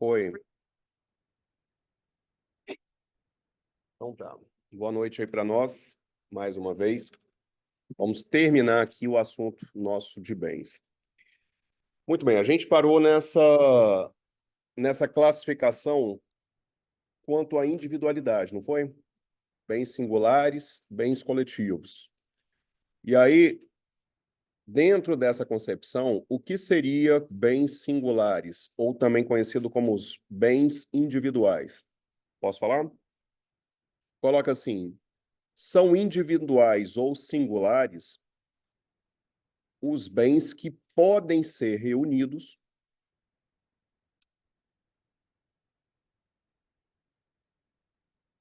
Foi. Então tá. Boa noite aí para nós, mais uma vez. Vamos terminar aqui o assunto nosso de bens. Muito bem, a gente parou nessa classificação quanto à individualidade, não foi? Bens singulares, bens coletivos. E aí, dentro dessa concepção, o que seria bens singulares, ou também conhecido como os bens individuais? Posso falar? Coloca assim: são individuais ou singulares os bens que podem ser reunidos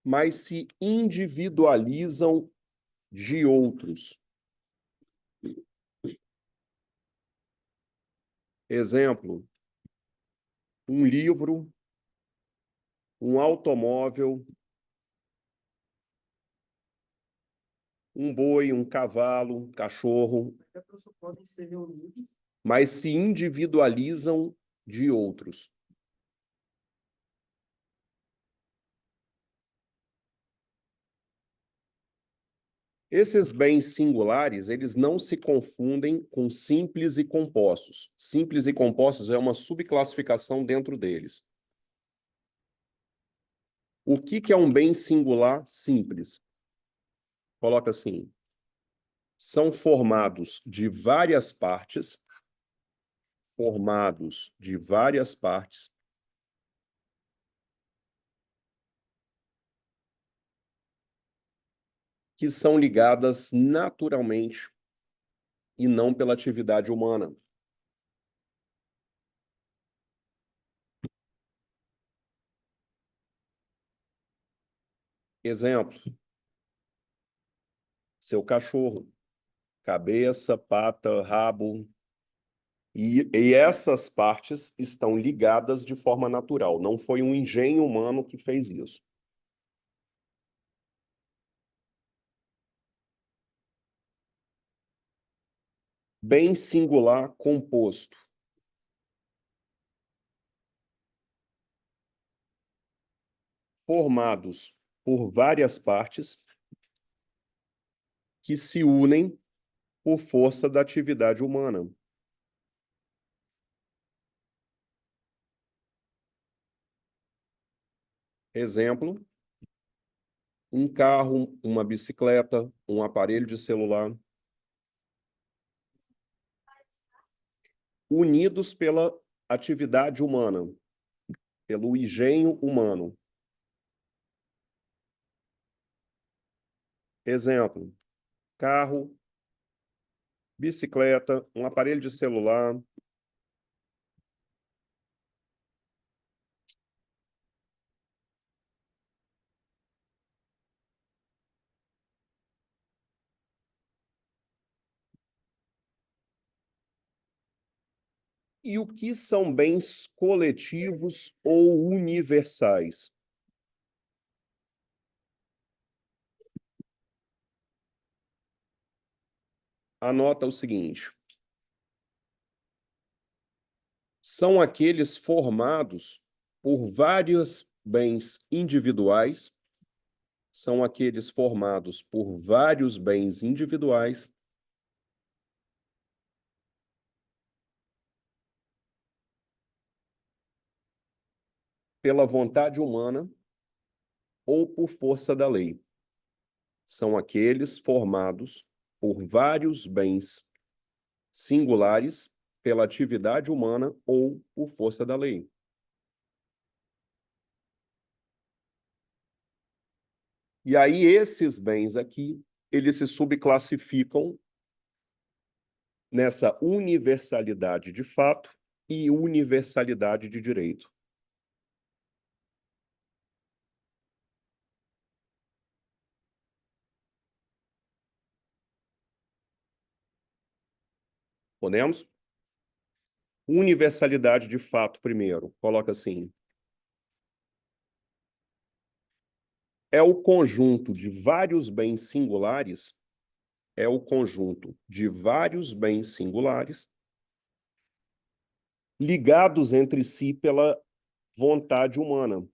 mas se individualizam de outros. Exemplo, um livro, um automóvel, um boi, um cavalo, um cachorro, Podem ser reunidos. mas se individualizam de outros. Esses bens singulares, eles não se confundem com simples e compostos. Simples e compostos é uma subclassificação dentro deles. O que é um bem singular simples? Coloca assim: são formados de várias partes que são ligadas naturalmente e não pela atividade humana. Exemplo, seu cachorro, cabeça, pata, rabo, e essas partes estão ligadas de forma natural, não foi um engenho humano que fez isso. Bem singular composto. Formados por várias partes que se unem por força da atividade humana. Exemplo, um carro, uma bicicleta, um aparelho de celular, unidos pela atividade humana, pelo engenho humano. Exemplo, carro, bicicleta, um aparelho de celular. E o que são bens coletivos ou universais? Anota o seguinte: são aqueles formados por vários bens individuais, são aqueles formados por vários bens individuais pela vontade humana ou por força da lei. São aqueles formados por vários bens singulares pela atividade humana ou por força da lei. E aí esses bens aqui, eles se subclassificam nessa universalidade de fato e universalidade de direito. Podemos? Universalidade de fato, primeiro. Coloca assim: é o conjunto de vários bens singulares, é o conjunto de vários bens singulares ligados entre si pela vontade humana.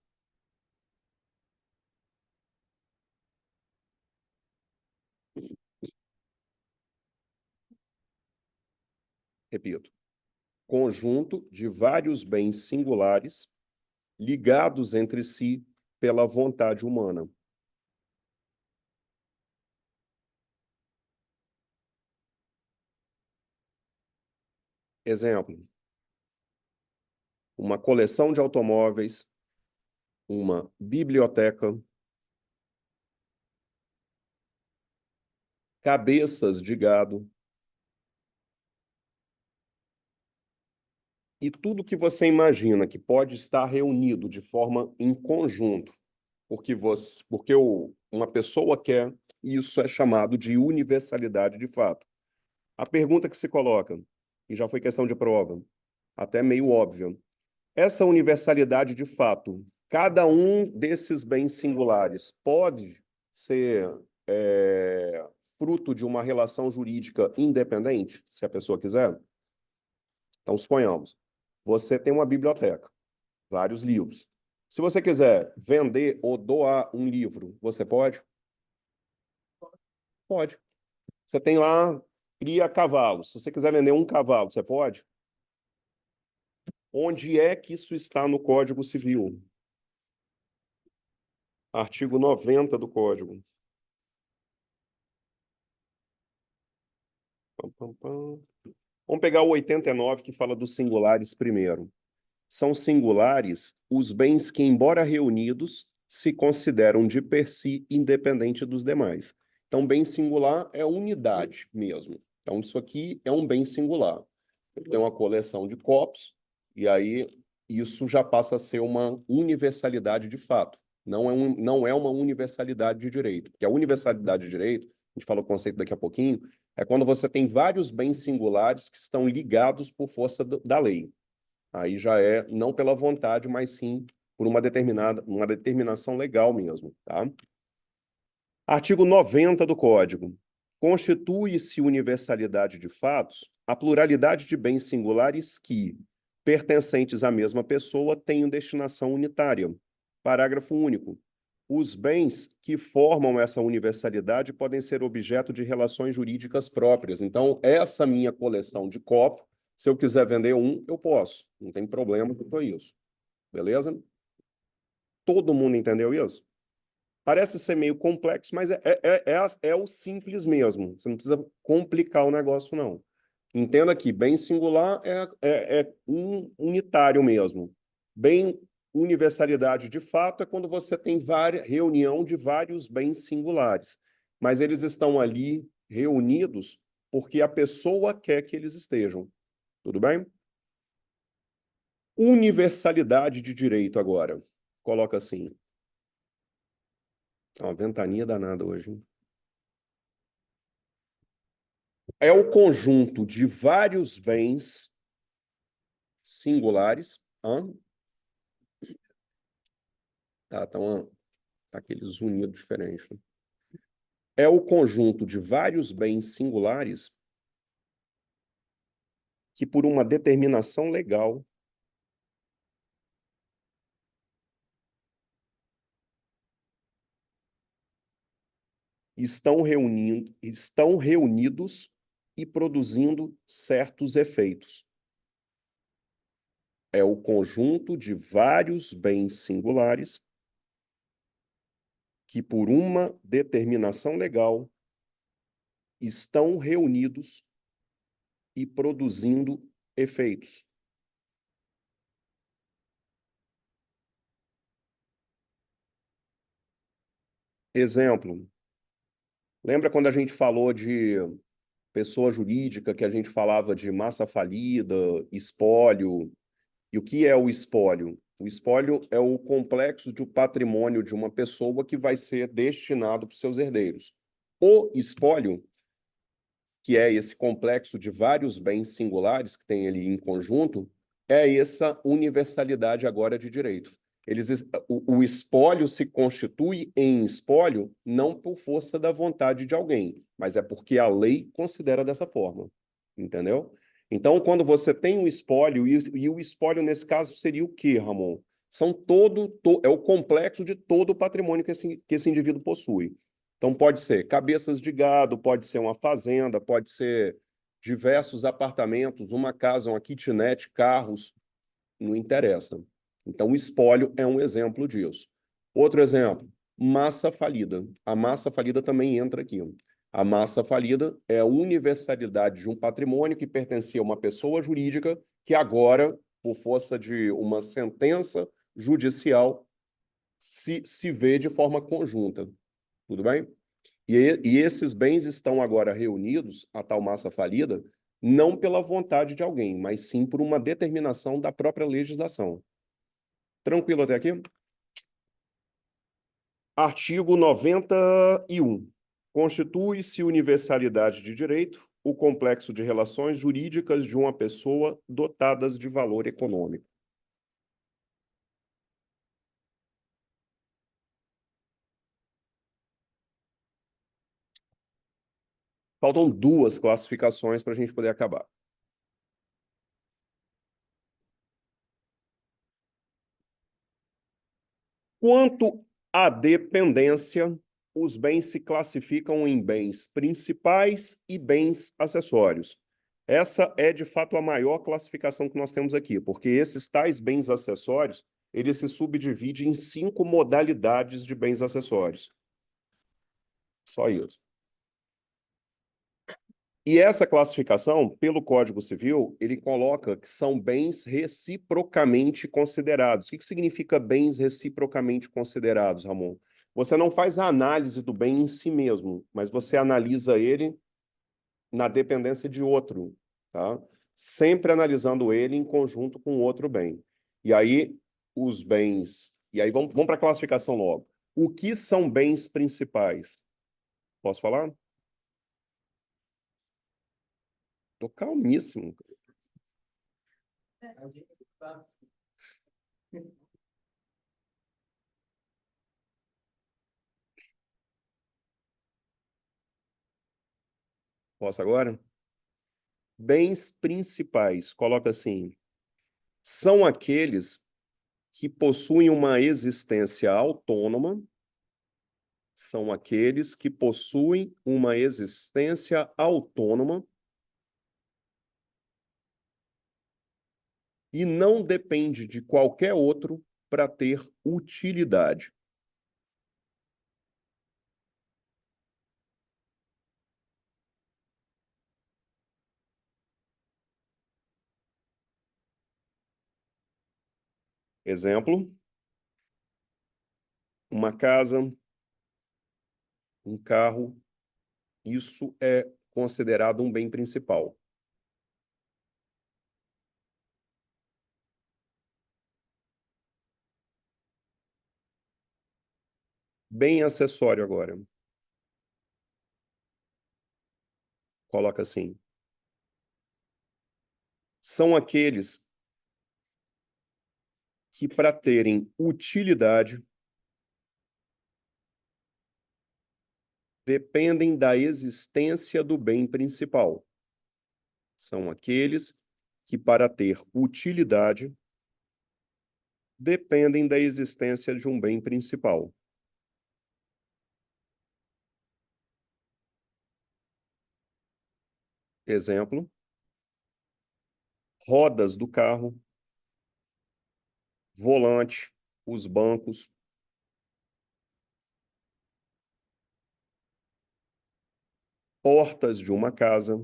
Repito, conjunto de vários bens singulares ligados entre si pela vontade humana. Exemplo: uma coleção de automóveis, uma biblioteca, cabeças de gado, e tudo que você imagina que pode estar reunido de forma em conjunto, porque uma pessoa quer, isso é chamado de universalidade de fato. A pergunta que se coloca, e já foi questão de prova, até meio óbvia, essa universalidade de fato, cada um desses bens singulares pode ser fruto de uma relação jurídica independente, se a pessoa quiser? Então, suponhamos, você tem uma biblioteca, vários livros. Se você quiser vender ou doar um livro, você pode? Pode. Você tem lá, cria cavalos. Se você quiser vender um cavalo, você pode? Onde é que isso está no Código Civil? Artigo 90 do Código. Pam, pam, pam. Vamos pegar o 89, que fala dos singulares primeiro. São singulares os bens que, embora reunidos, se consideram de per si independente dos demais. Então, bem singular é unidade mesmo. Então, isso aqui é um bem singular. Eu tenho uma coleção de copos, e aí isso já passa a ser uma universalidade de fato. Não é uma universalidade de direito. Porque a universalidade de direito, a gente fala o conceito daqui a pouquinho, é quando você tem vários bens singulares que estão ligados por força da lei. Aí já é não pela vontade, mas sim por uma determinação legal mesmo, tá? Artigo 90 do Código. Constitui-se universalidade de fatos a pluralidade de bens singulares que, pertencentes à mesma pessoa, tenham destinação unitária. Parágrafo único. Os bens que formam essa universalidade podem ser objeto de relações jurídicas próprias. Então, essa minha coleção de copos, se eu quiser vender um, eu posso. Não tem problema com isso. Beleza? Todo mundo entendeu isso? Parece ser meio complexo, mas é o simples mesmo. Você não precisa complicar o negócio, não. Entenda que bem singular é um unitário mesmo. Bem universalidade de fato é quando você tem reunião de vários bens singulares. Mas eles estão ali reunidos porque a pessoa quer que eles estejam. Tudo bem? Universalidade de direito agora. Coloca assim. Uma ventania danada hoje, hein? É o conjunto de vários bens singulares. Tá aqueles unidos diferentes. Né? É o conjunto de vários bens singulares que, por uma determinação legal, estão reunidos e produzindo certos efeitos. É o conjunto de vários bens singulares que, por uma determinação legal, estão reunidos e produzindo efeitos. Exemplo, lembra quando a gente falou de pessoa jurídica, que a gente falava de massa falida, espólio? E o que é o espólio? O espólio é o complexo de patrimônio de uma pessoa que vai ser destinado para os seus herdeiros. O espólio, que é esse complexo de vários bens singulares que tem ali em conjunto, é essa universalidade agora de direito. O espólio se constitui em espólio não por força da vontade de alguém, mas é porque a lei considera dessa forma. Entendeu? Então, quando você tem um espólio, e o espólio nesse caso seria o quê, Ramon? São é o complexo de todo o patrimônio que esse indivíduo possui. Então, pode ser cabeças de gado, pode ser uma fazenda, pode ser diversos apartamentos, uma casa, uma kitnet, carros, não interessa. Então, o espólio é um exemplo disso. Outro exemplo, massa falida. A massa falida também entra aqui. A massa falida é a universalidade de um patrimônio que pertencia a uma pessoa jurídica que agora, por força de uma sentença judicial, se vê de forma conjunta. Tudo bem? E esses bens estão agora reunidos, a tal massa falida, não pela vontade de alguém, mas sim por uma determinação da própria legislação. Tranquilo até aqui? Artigo 91. Constitui-se universalidade de direito o complexo de relações jurídicas de uma pessoa dotadas de valor econômico. Faltam duas classificações para a gente poder acabar. Quanto à dependência, os bens se classificam em bens principais e bens acessórios. Essa é, de fato, a maior classificação que nós temos aqui, porque esses tais bens acessórios, eles se subdividem em 5 modalidades de bens acessórios. Só isso. E essa classificação, pelo Código Civil, ele coloca que são bens reciprocamente considerados. O que significa bens reciprocamente considerados, Ramon? Você não faz a análise do bem em si mesmo, mas você analisa ele na dependência de outro, tá? Sempre analisando ele em conjunto com outro bem. E aí, os bens... E aí, vamos para a classificação logo. O que são bens principais? Posso falar? Tô calmíssimo. A gente tá- Posso agora? Bens principais, coloca assim, são aqueles que possuem uma existência autônoma, são aqueles que possuem uma existência autônoma e não depende de qualquer outro para ter utilidade. Exemplo, uma casa, um carro, isso é considerado um bem principal. Bem acessório agora. Coloca assim. São aqueles que, para terem utilidade, dependem da existência do bem principal. São aqueles que, para ter utilidade, dependem da existência de um bem principal. Exemplo, rodas do carro, volante, os bancos, portas de uma casa,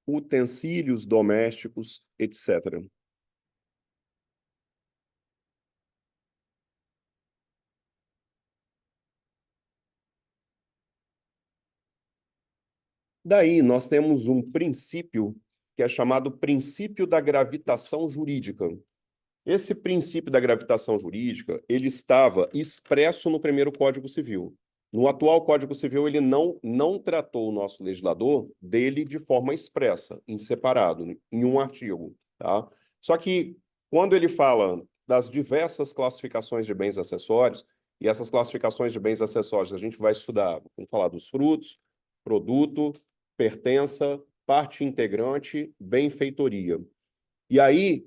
utensílios domésticos, etc. Daí, nós temos um princípio que é chamado princípio da gravitação jurídica. Esse princípio da gravitação jurídica, ele estava expresso no primeiro Código Civil. No atual Código Civil, ele não tratou o nosso legislador dele de forma expressa, em separado, em um artigo, tá? Só que, quando ele fala das diversas classificações de bens acessórios, e essas classificações de bens acessórios a gente vai estudar, vamos falar dos frutos, produto, pertença, parte integrante, benfeitoria. E aí,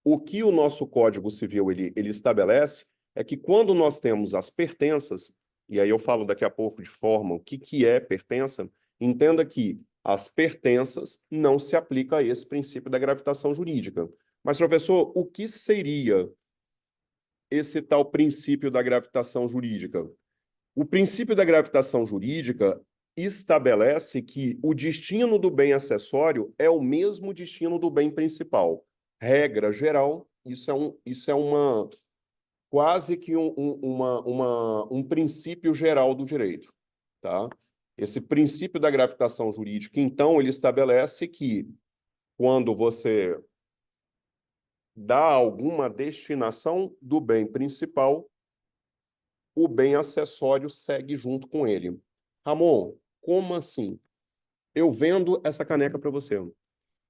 o que o nosso Código Civil ele estabelece é que quando nós temos as pertenças, e aí eu falo daqui a pouco de forma o que é pertença, entenda que as pertenças não se aplica a esse princípio da gravitação jurídica. Mas, professor, o que seria esse tal princípio da gravitação jurídica? O princípio da gravitação jurídica estabelece que o destino do bem acessório é o mesmo destino do bem principal. Regra geral, isso é uma quase que um princípio geral do direito, tá? Esse princípio da gravitação jurídica, então, ele estabelece que quando você dá alguma destinação do bem principal, o bem acessório segue junto com ele. Ramon, como assim? Eu vendo essa caneca para você.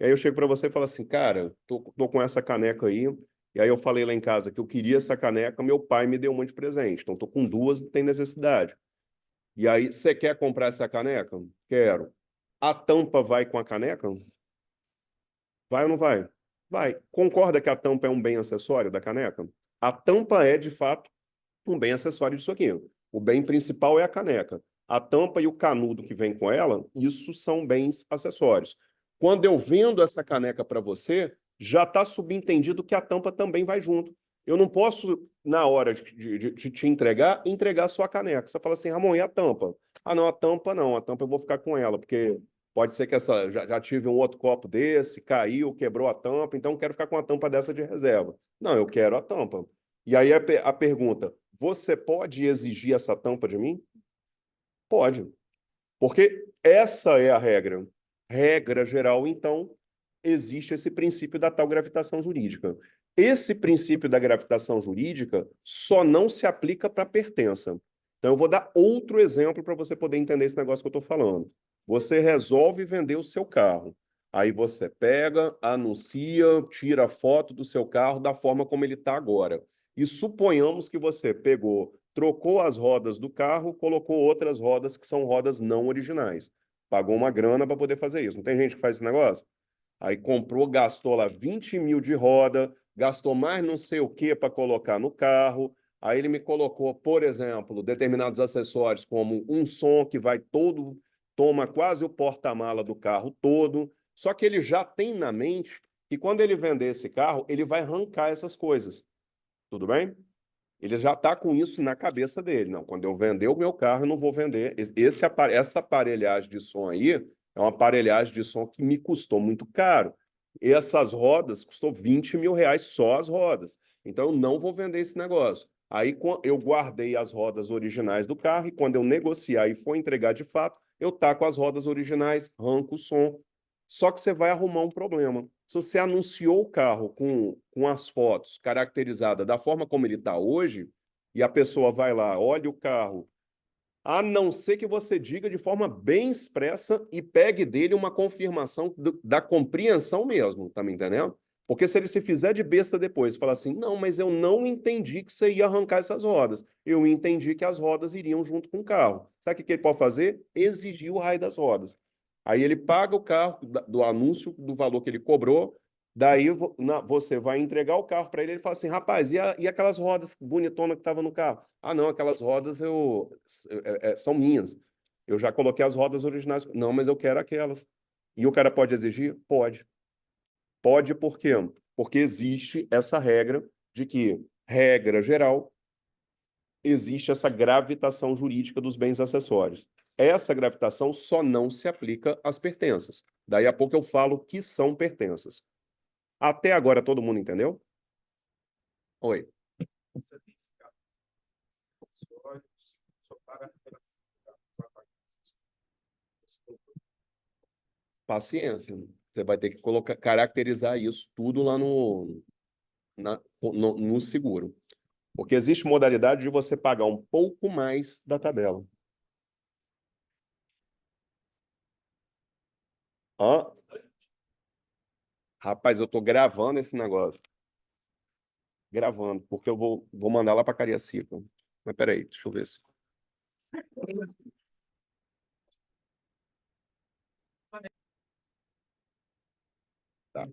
E aí eu chego para você e falo assim, cara, tô com essa caneca aí. E aí eu falei lá em casa que eu queria essa caneca, meu pai me deu uma de presente. Então tô com duas, não tem necessidade. E aí, você quer comprar essa caneca? Quero. A tampa vai com a caneca? Vai ou não vai? Vai. Concorda que a tampa é um bem acessório da caneca? A tampa é, de fato, um bem acessório disso aqui. O bem principal é a caneca. A tampa e o canudo que vem com ela, isso são bens acessórios. Quando eu vendo essa caneca para você, já está subentendido que a tampa também vai junto. Eu não posso, na hora de te entregar só a caneca. Você fala assim, Ramon, e a tampa? Ah, não, a tampa não. A tampa eu vou ficar com ela, porque pode ser que essa já tive um outro copo desse, caiu, quebrou a tampa, então quero ficar com a tampa dessa de reserva. Não, eu quero a tampa. E aí a pergunta, você pode exigir essa tampa de mim? Pode, porque essa é a regra. Regra geral, então, existe esse princípio da tal gravitação jurídica. Esse princípio da gravitação jurídica só não se aplica para pertença. Então, eu vou dar outro exemplo para você poder entender esse negócio que eu estou falando. Você resolve vender o seu carro. Aí você pega, anuncia, tira foto do seu carro da forma como ele está agora. E suponhamos que você pegou, trocou as rodas do carro, colocou outras rodas que são rodas não originais. Pagou uma grana para poder fazer isso. Não tem gente que faz esse negócio? Aí comprou, gastou lá 20 mil de roda, gastou mais não sei o que para colocar no carro. Aí ele me colocou, por exemplo, determinados acessórios, como um som que vai todo, toma quase o porta-mala do carro todo. Só que ele já tem na mente que quando ele vender esse carro, ele vai arrancar essas coisas. Tudo bem? Ele já está com isso na cabeça dele. Não, quando eu vender o meu carro, eu não vou vender. Essa aparelhagem de som aí é uma aparelhagem de som que me custou muito caro. Essas rodas custou 20 mil reais só as rodas. Então, eu não vou vender esse negócio. Aí eu guardei as rodas originais do carro e quando eu negociar e for entregar de fato, eu taco as rodas originais, arranco o som. Só que você vai arrumar um problema. Se você anunciou o carro com as fotos caracterizadas da forma como ele está hoje, e a pessoa vai lá, olha o carro, a não ser que você diga de forma bem expressa e pegue dele uma confirmação da compreensão mesmo, tá me entendendo? Porque se ele se fizer de besta depois, falar assim, não, mas eu não entendi que você ia arrancar essas rodas. Eu entendi que as rodas iriam junto com o carro. Sabe o que ele pode fazer? Exigir o raio das rodas. Aí ele paga o carro do anúncio do valor que ele cobrou, daí você vai entregar o carro para ele, ele fala assim, rapaz, e aquelas rodas bonitonas que estavam no carro? Ah, não, aquelas rodas são minhas. Eu já coloquei as rodas originais. Não, mas eu quero aquelas. E o cara pode exigir? Pode. Pode por quê? Porque existe essa regra de que, regra geral, existe essa gravitação jurídica dos bens acessórios. Essa gravitação só não se aplica às pertenças. Daí a pouco eu falo que são pertenças. Até agora todo mundo entendeu? Oi. Você tem esse carro acessório, só paga pela Paciência. Você vai ter que colocar, caracterizar isso tudo lá no seguro. Porque existe modalidade de você pagar um pouco mais da tabela. Hã? Rapaz, eu tô gravando esse negócio. Gravando, porque eu vou mandar lá para Cariacica. Mas peraí, deixa eu ver se. Tá.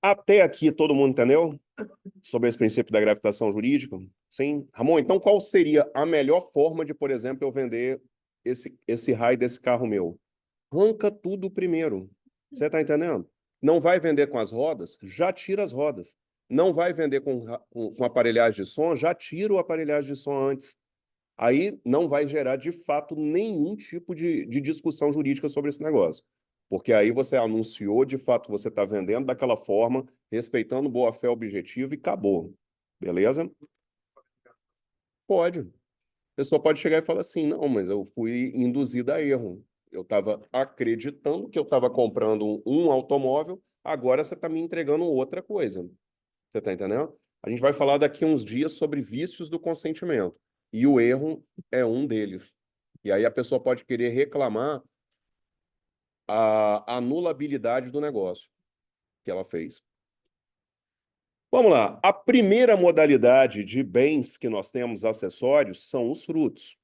Até aqui todo mundo entendeu? Sobre esse princípio da gravitação jurídica? Sim? Ramon, então qual seria a melhor forma de, por exemplo, eu vender esse raio desse carro meu? Arranca tudo primeiro. Você está entendendo? Não vai vender com as rodas? Já tira as rodas. Não vai vender com aparelhagem de som? Já tira o aparelhagem de som antes. Aí não vai gerar, de fato, nenhum tipo de discussão jurídica sobre esse negócio. Porque aí você anunciou, de fato, você está vendendo daquela forma, respeitando boa-fé objetiva e acabou. Beleza? Pode. A pessoa pode chegar e falar assim, não, mas eu fui induzida a erro. Eu estava acreditando que eu estava comprando um automóvel, agora você está me entregando outra coisa. Você está entendendo? A gente vai falar daqui uns dias sobre vícios do consentimento. E o erro é um deles. E aí a pessoa pode querer reclamar a anulabilidade do negócio que ela fez. Vamos lá. A primeira modalidade de bens que nós temos acessórios são os frutos.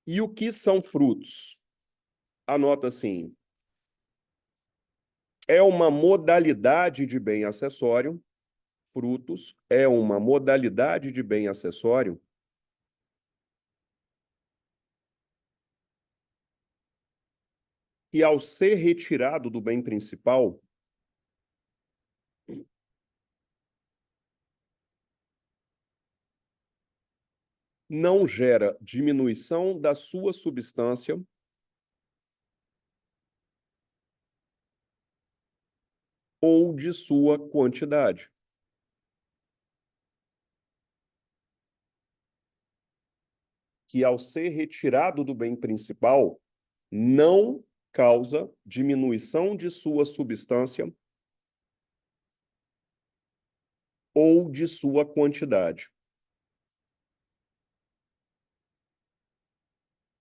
E o que são frutos? Anota assim: é uma modalidade de bem acessório. Frutos é uma modalidade de bem acessório que, ao ser retirado do bem principal, não gera diminuição da sua substância ou de sua quantidade. Que, ao ser retirado do bem principal, não causa diminuição de sua substância ou de sua quantidade.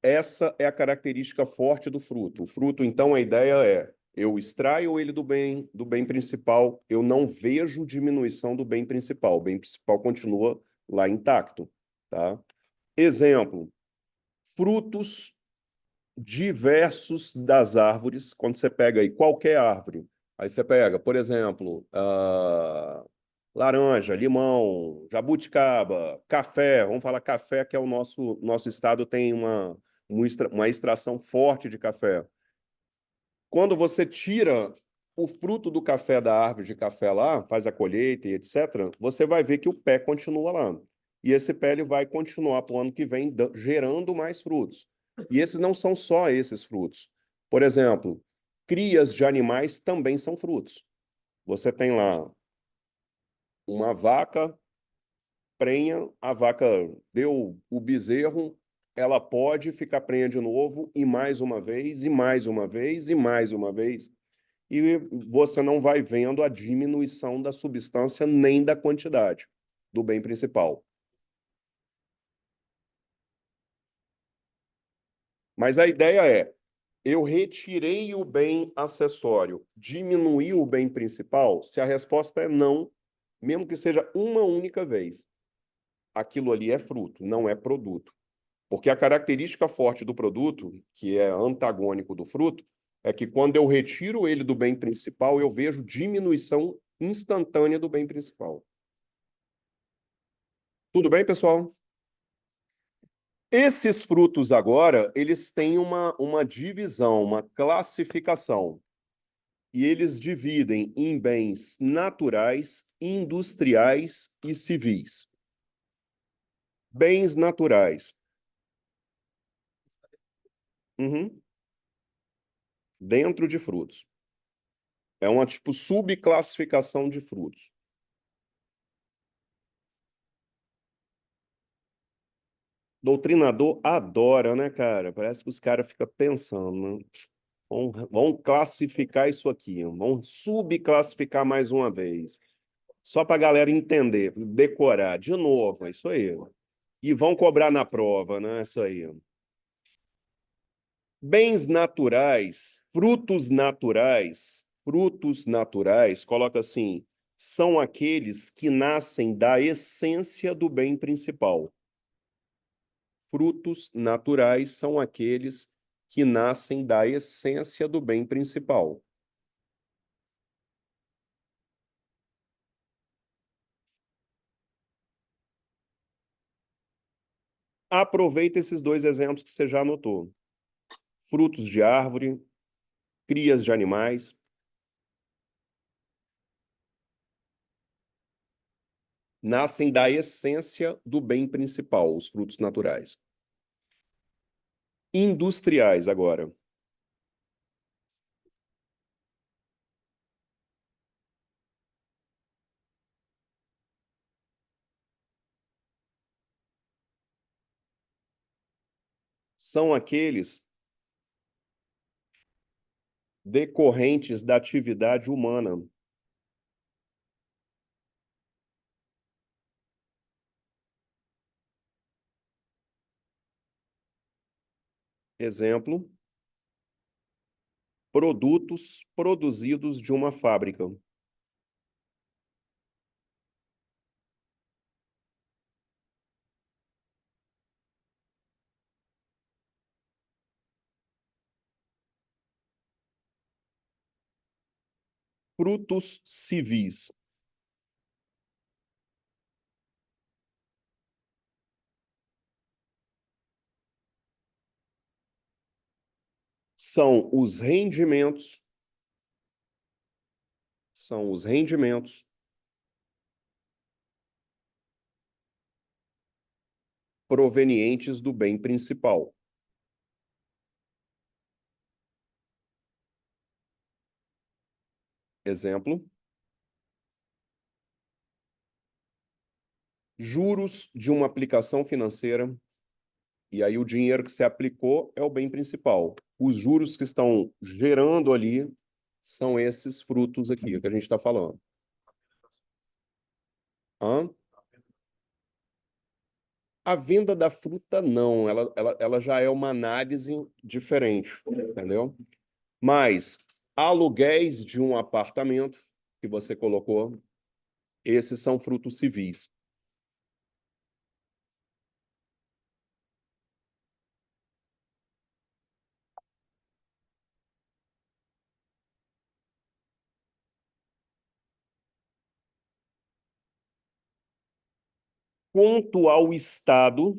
Essa é a característica forte do fruto. O fruto, então, a ideia é: eu extraio ele do bem principal, eu não vejo diminuição do bem principal. O bem principal continua lá intacto, tá? Exemplo: frutos diversos das árvores. Quando você pega aí qualquer árvore, aí você pega, por exemplo, laranja, limão, jabuticaba, café. Vamos falar café, que é o nosso estado tem uma extração forte de café. Quando você tira o fruto do café da árvore de café lá, faz a colheita e etc., você vai ver que o pé continua lá. E esse pé ele vai continuar para o ano que vem gerando mais frutos. E esses não são só esses frutos. Por exemplo, crias de animais também são frutos. Você tem lá uma vaca prenha, a vaca deu o bezerro, ela pode ficar prenha de novo, e mais uma vez, e mais uma vez, e mais uma vez. E você não vai vendo a diminuição da substância nem da quantidade do bem principal. Mas a ideia é: eu retirei o bem acessório, diminuí o bem principal? Se a resposta é não, mesmo que seja uma única vez, aquilo ali é fruto, não é produto. Porque a característica forte do produto, que é antagônico do fruto, é que quando eu retiro ele do bem principal, eu vejo diminuição instantânea do bem principal. Tudo bem, pessoal? Esses frutos agora, eles têm uma divisão, uma classificação. E eles dividem em bens naturais, industriais e civis. Bens naturais. Uhum. Dentro de frutos. É uma tipo subclassificação de frutos. Doutrinador adora, né, cara? Parece que os caras ficam pensando, né? Vão classificar isso aqui, vão subclassificar mais uma vez. Só para a galera entender, decorar. De novo, é isso aí. E vão cobrar na prova, né? É isso aí. Bens naturais, frutos naturais, coloca assim, são aqueles que nascem da essência do bem principal. Frutos naturais são aqueles que nascem da essência do bem principal. Aproveita esses dois exemplos que você já anotou. Frutos de árvore, crias de animais. Nascem da essência do bem principal, os frutos naturais. Industriais, agora. São aqueles decorrentes da atividade humana. Exemplo, produtos produzidos de uma fábrica. Frutos civis. São os rendimentos provenientes do bem principal. Exemplo, juros de uma aplicação financeira, e aí o dinheiro que se aplicou é o bem principal. Os juros que estão gerando ali são esses frutos aqui que a gente está falando. Hã? A venda da fruta, não, ela já é uma análise diferente, entendeu? Mas aluguéis de um apartamento que você colocou, esses são frutos civis. Quanto ao Estado,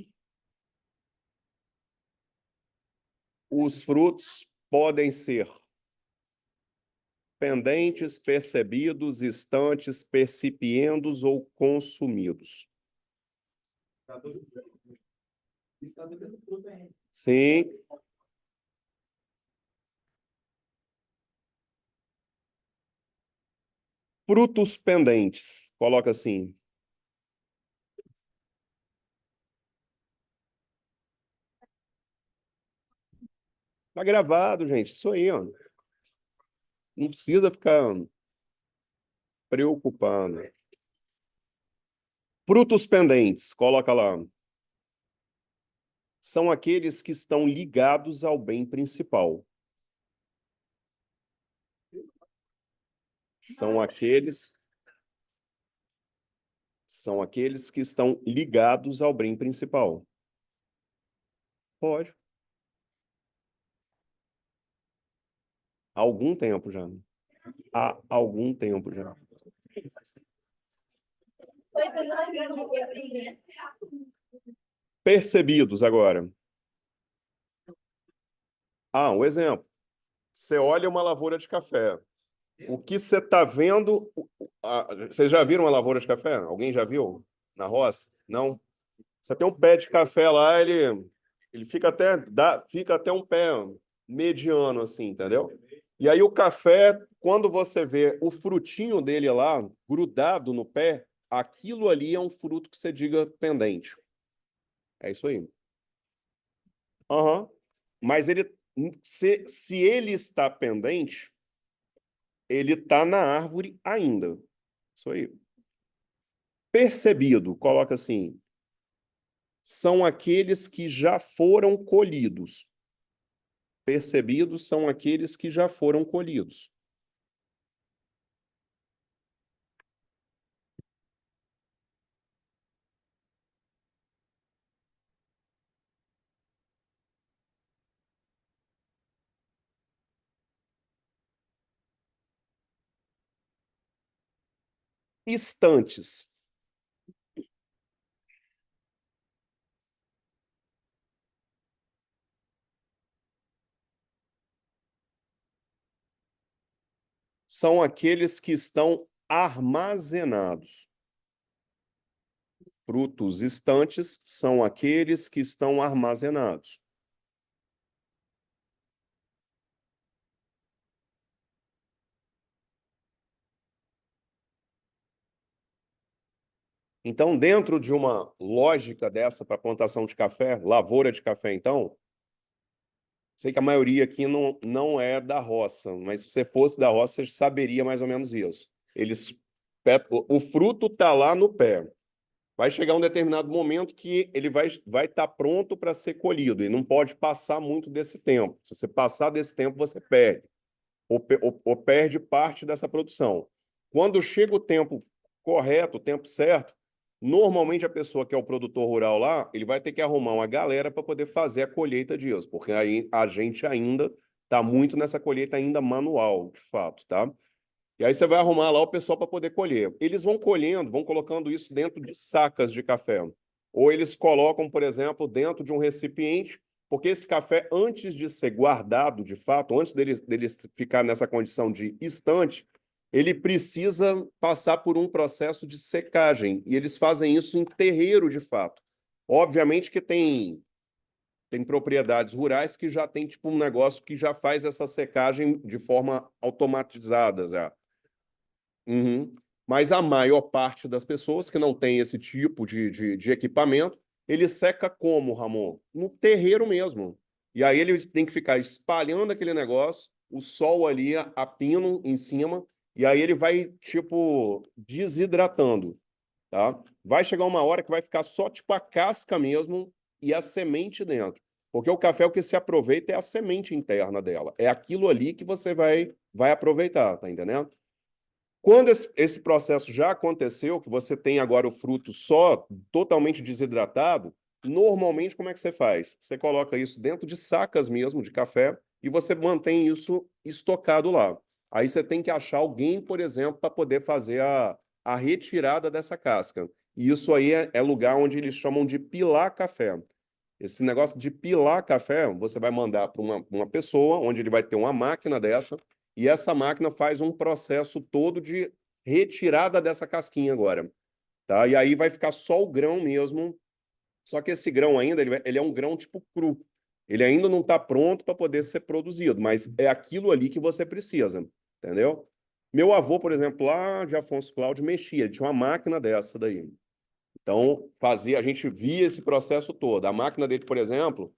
os frutos podem ser pendentes, percebidos, estantes, percipiendos ou consumidos. Está devendo fruta ainda. Sim. Frutos pendentes. Coloca assim. Tá gravado, gente. Isso aí, ó. Não precisa ficar preocupado. Frutos pendentes. Coloca lá. São aqueles que estão ligados ao bem principal. São aqueles que estão ligados ao bem principal. Pode. Há algum tempo já. Há algum tempo já. Percebidos agora. Um exemplo. Você olha uma lavoura de café. O que você está vendo... Vocês já viram uma lavoura de café? Alguém já viu? Na roça? Não? Você tem um pé de café lá, ele fica até um pé mediano, assim, entendeu? E aí o café, quando você vê o frutinho dele lá, grudado no pé, aquilo ali é um fruto que você diga pendente. É isso aí. Aham. Mas se ele está pendente, ele está na árvore ainda. Isso aí. Percebido, coloca assim, são aqueles que já foram colhidos. Percebidos são aqueles que já foram colhidos. Estantes são aqueles que estão armazenados. Frutos estantes são aqueles que estão armazenados. Então, dentro de uma lógica dessa para plantação de café, lavoura de café, então, sei que a maioria aqui não é da roça, mas se você fosse da roça, você saberia mais ou menos isso. O fruto está lá no pé. Vai chegar um determinado momento que ele vai estar pronto para ser colhido e não pode passar muito desse tempo. Se você passar desse tempo, você perde ou perde parte dessa produção. Quando chega o tempo correto, o tempo certo, normalmente a pessoa que é o produtor rural lá, ele vai ter que arrumar uma galera para poder fazer a colheita disso, porque aí a gente ainda está muito nessa colheita ainda manual, de fato, tá? E aí você vai arrumar lá o pessoal para poder colher. Eles vão colhendo, vão colocando isso dentro de sacas de café. Ou eles colocam, por exemplo, dentro de um recipiente, porque esse café, antes de ser guardado de fato, antes dele ficar nessa condição de estante, ele precisa passar por um processo de secagem. E eles fazem isso em terreiro de fato. Obviamente que tem propriedades rurais que já tem tipo um negócio que já faz essa secagem de forma automatizada, já. Uhum. Mas a maior parte das pessoas que não tem esse tipo de equipamento, ele seca como, Ramon? No terreiro mesmo. E aí ele tem que ficar espalhando aquele negócio, o sol ali a pino em cima, e aí ele vai, tipo, desidratando, tá? Vai chegar uma hora que vai ficar só, tipo, a casca mesmo e a semente dentro. Porque o café, o que se aproveita é a semente interna dela. É aquilo ali que você vai aproveitar, tá entendendo? Quando esse processo já aconteceu, que você tem agora o fruto só totalmente desidratado, normalmente como é que você faz? Você coloca isso dentro de sacas mesmo de café e você mantém isso estocado lá. Aí você tem que achar alguém, por exemplo, para poder fazer a retirada dessa casca. E isso aí é lugar onde eles chamam de pilar café. Esse negócio de pilar café, você vai mandar para uma pessoa, onde ele vai ter uma máquina dessa, e essa máquina faz um processo todo de retirada dessa casquinha agora, tá? E aí vai ficar só o grão mesmo, só que esse grão ainda, ele é um grão tipo cru. Ele ainda não está pronto para poder ser produzido, mas é aquilo ali que você precisa, entendeu? Meu avô, por exemplo, lá de Afonso Cláudio, mexia, ele tinha uma máquina dessa daí. Então, a gente via esse processo todo. A máquina dele, por exemplo,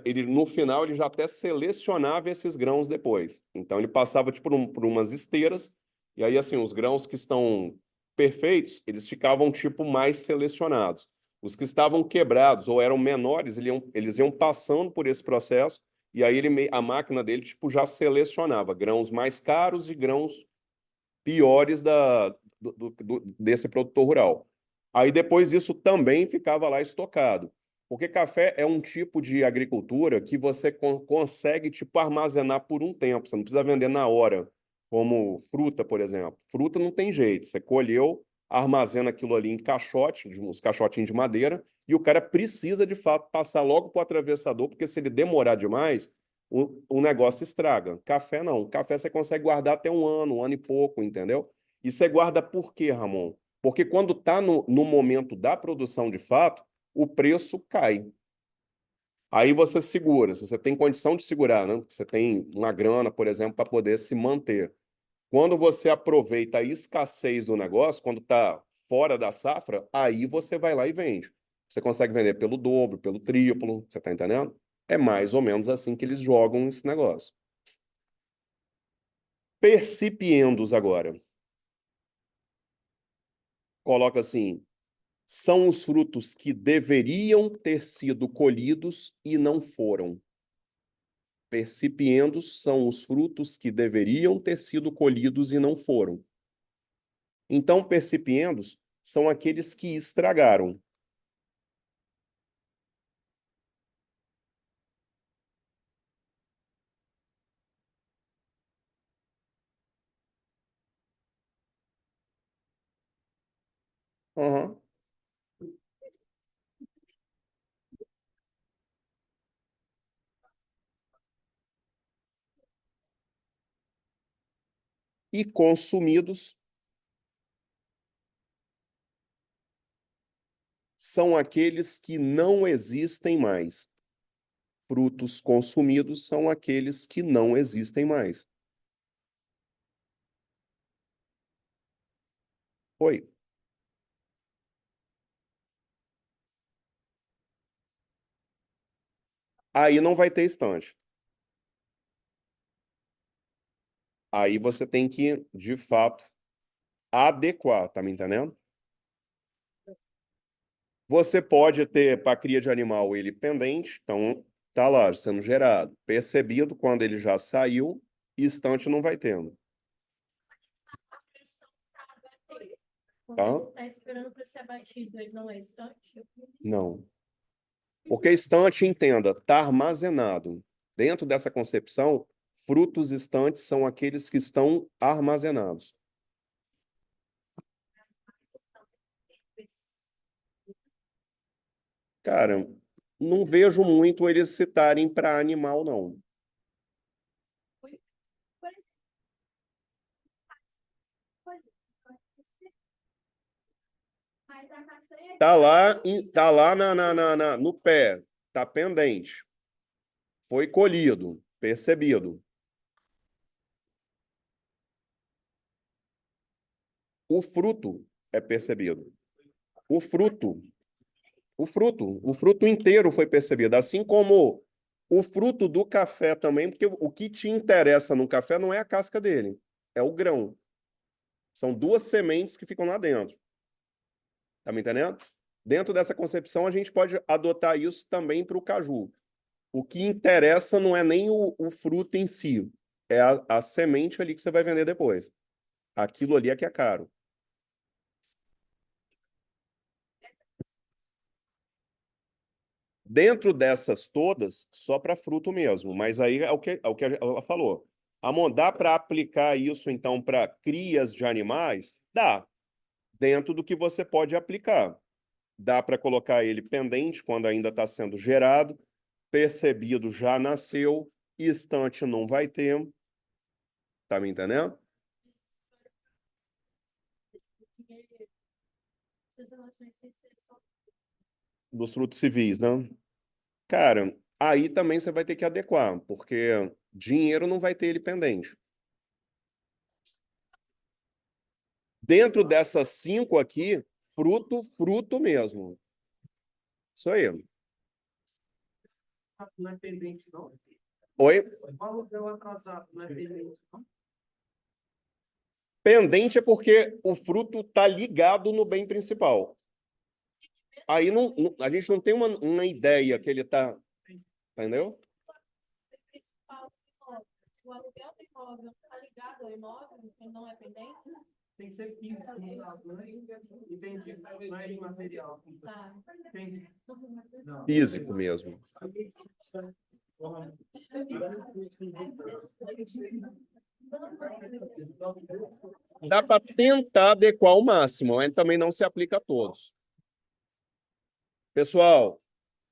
ele no final ele já até selecionava esses grãos depois. Então ele passava tipo por umas esteiras e aí assim os grãos que estão perfeitos eles ficavam tipo mais selecionados. Os que estavam quebrados ou eram menores eles iam passando por esse processo e aí a máquina dele tipo já selecionava grãos mais caros e grãos piores desse produtor rural. Aí depois isso também ficava lá estocado. Porque café é um tipo de agricultura que você consegue tipo armazenar por um tempo, você não precisa vender na hora, como fruta, por exemplo. Fruta não tem jeito, você colheu, armazena aquilo ali em caixote, uns caixotinhos de madeira, e o cara precisa de fato passar logo para o atravessador, porque se ele demorar demais, o negócio estraga. Café não. Café você consegue guardar até um ano e pouco, entendeu? E você guarda por quê, Ramon? Porque quando está no momento da produção de fato, o preço cai. Aí você segura, se você tem condição de segurar, né? Você tem uma grana, por exemplo, para poder se manter. Quando você aproveita a escassez do negócio, quando está fora da safra, aí você vai lá e vende. Você consegue vender pelo dobro, pelo triplo, você está entendendo? É mais ou menos assim que eles jogam esse negócio. Percipiendos agora. Coloca assim: são os frutos que deveriam ter sido colhidos e não foram. Percipiendos são os frutos que deveriam ter sido colhidos e não foram. Então, percipiendos são aqueles que estragaram. Aham. E consumidos são aqueles que não existem mais. Frutos consumidos são aqueles que não existem mais. Oi. Aí não vai ter estante. Aí você tem que, de fato, adequar, tá me entendendo? Você pode ter, para cria de animal, ele pendente, então tá lá sendo gerado. Percebido quando ele já saiu, estante não vai tendo, tá? Quando ele está esperando para ser abatido, ele não é estante? Não. Porque estante, entenda, está armazenado. Dentro dessa concepção, frutos estantes são aqueles que estão armazenados. Cara, não vejo muito eles citarem para animal, não. Tá lá no pé, tá pendente. Foi colhido, percebido. O fruto é percebido. O fruto, o fruto inteiro foi percebido, assim como o fruto do café também, porque o que te interessa no café não é a casca dele, é o grão. São duas sementes que ficam lá dentro. Tá me entendendo? Dentro dessa concepção, a gente pode adotar isso também para o caju. O que interessa não é nem o fruto em si, é a semente ali que você vai vender depois. Aquilo ali é que é caro. Dentro dessas todas, só para fruto mesmo, mas aí é o que ela falou. Amor, dá para aplicar isso, então, para crias de animais? Dá, dentro do que você pode aplicar. Dá para colocar ele pendente quando ainda está sendo gerado, percebido já nasceu, estante não vai ter. Tá me entendendo? Dos frutos civis, né? Cara, aí também você vai ter que adequar, porque dinheiro não vai ter ele pendente. Dentro dessas 5 aqui, fruto mesmo. Isso aí. Não é pendente, não. Oi? O aluguel atrasado não é pendente, não. Pendente é porque o fruto está ligado no bem principal. Aí a gente não tem uma ideia que ele está. Entendeu? O aluguel do imóvel está ligado ao imóvel, ele não é pendente? Tem que ser físico, no caso, né? Entendi. Não é imaterial. Tá. Entendi. Não. Físico mesmo. Dá para tentar adequar ao máximo, mas também não se aplica a todos. Pessoal,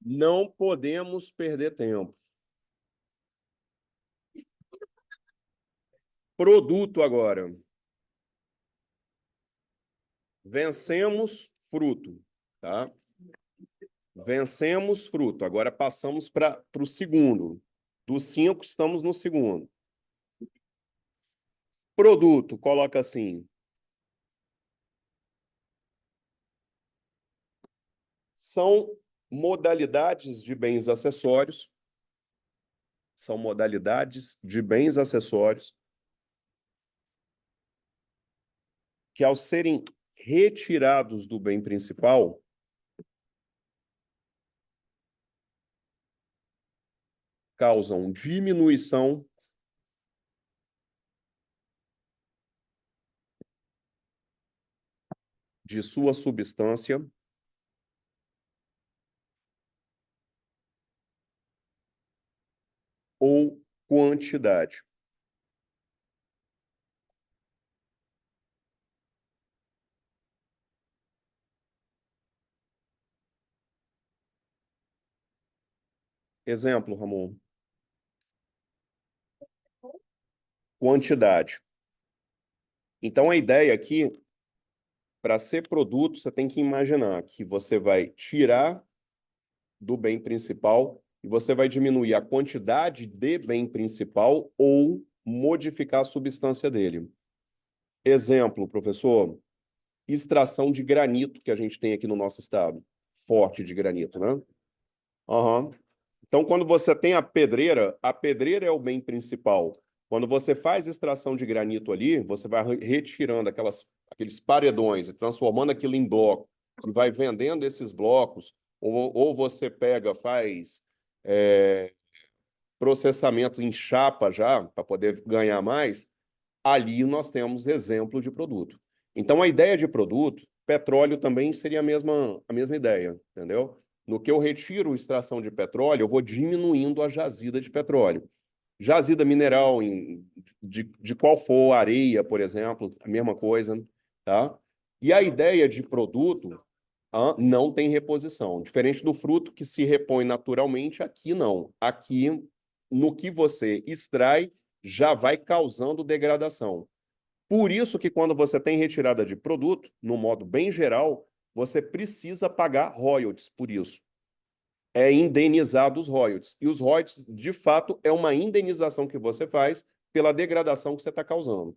não podemos perder tempo. Produto agora. Vencemos fruto, tá? Vencemos fruto. Agora passamos para o segundo. Dos 5, estamos no segundo. Produto, coloca assim. São modalidades de bens acessórios. São modalidades de bens acessórios que, ao serem retirados do bem principal, causam diminuição de sua substância ou quantidade. Exemplo, Ramon. Quantidade. Então, a ideia aqui, para ser produto, você tem que imaginar que você vai tirar do bem principal e você vai diminuir a quantidade de bem principal ou modificar a substância dele. Exemplo, professor, extração de granito que a gente tem aqui no nosso estado. Forte de granito, né? Aham. Então, quando você tem a pedreira é o bem principal. Quando você faz extração de granito ali, você vai retirando aqueles paredões e transformando aquilo em bloco, e vai vendendo esses blocos, ou você pega, faz processamento em chapa já, para poder ganhar mais, ali nós temos exemplo de produto. Então, a ideia de produto, petróleo também seria a mesma ideia, entendeu? No que eu retiro extração de petróleo, eu vou diminuindo a jazida de petróleo. Jazida mineral, de qual for, areia, por exemplo, a mesma coisa, tá? E a ideia de produto não tem reposição. Diferente do fruto que se repõe naturalmente, aqui não. Aqui, no que você extrai, já vai causando degradação. Por isso que quando você tem retirada de produto, no modo bem geral, você precisa pagar royalties por isso. É indenizado os royalties. E os royalties, de fato, é uma indenização que você faz pela degradação que você está causando.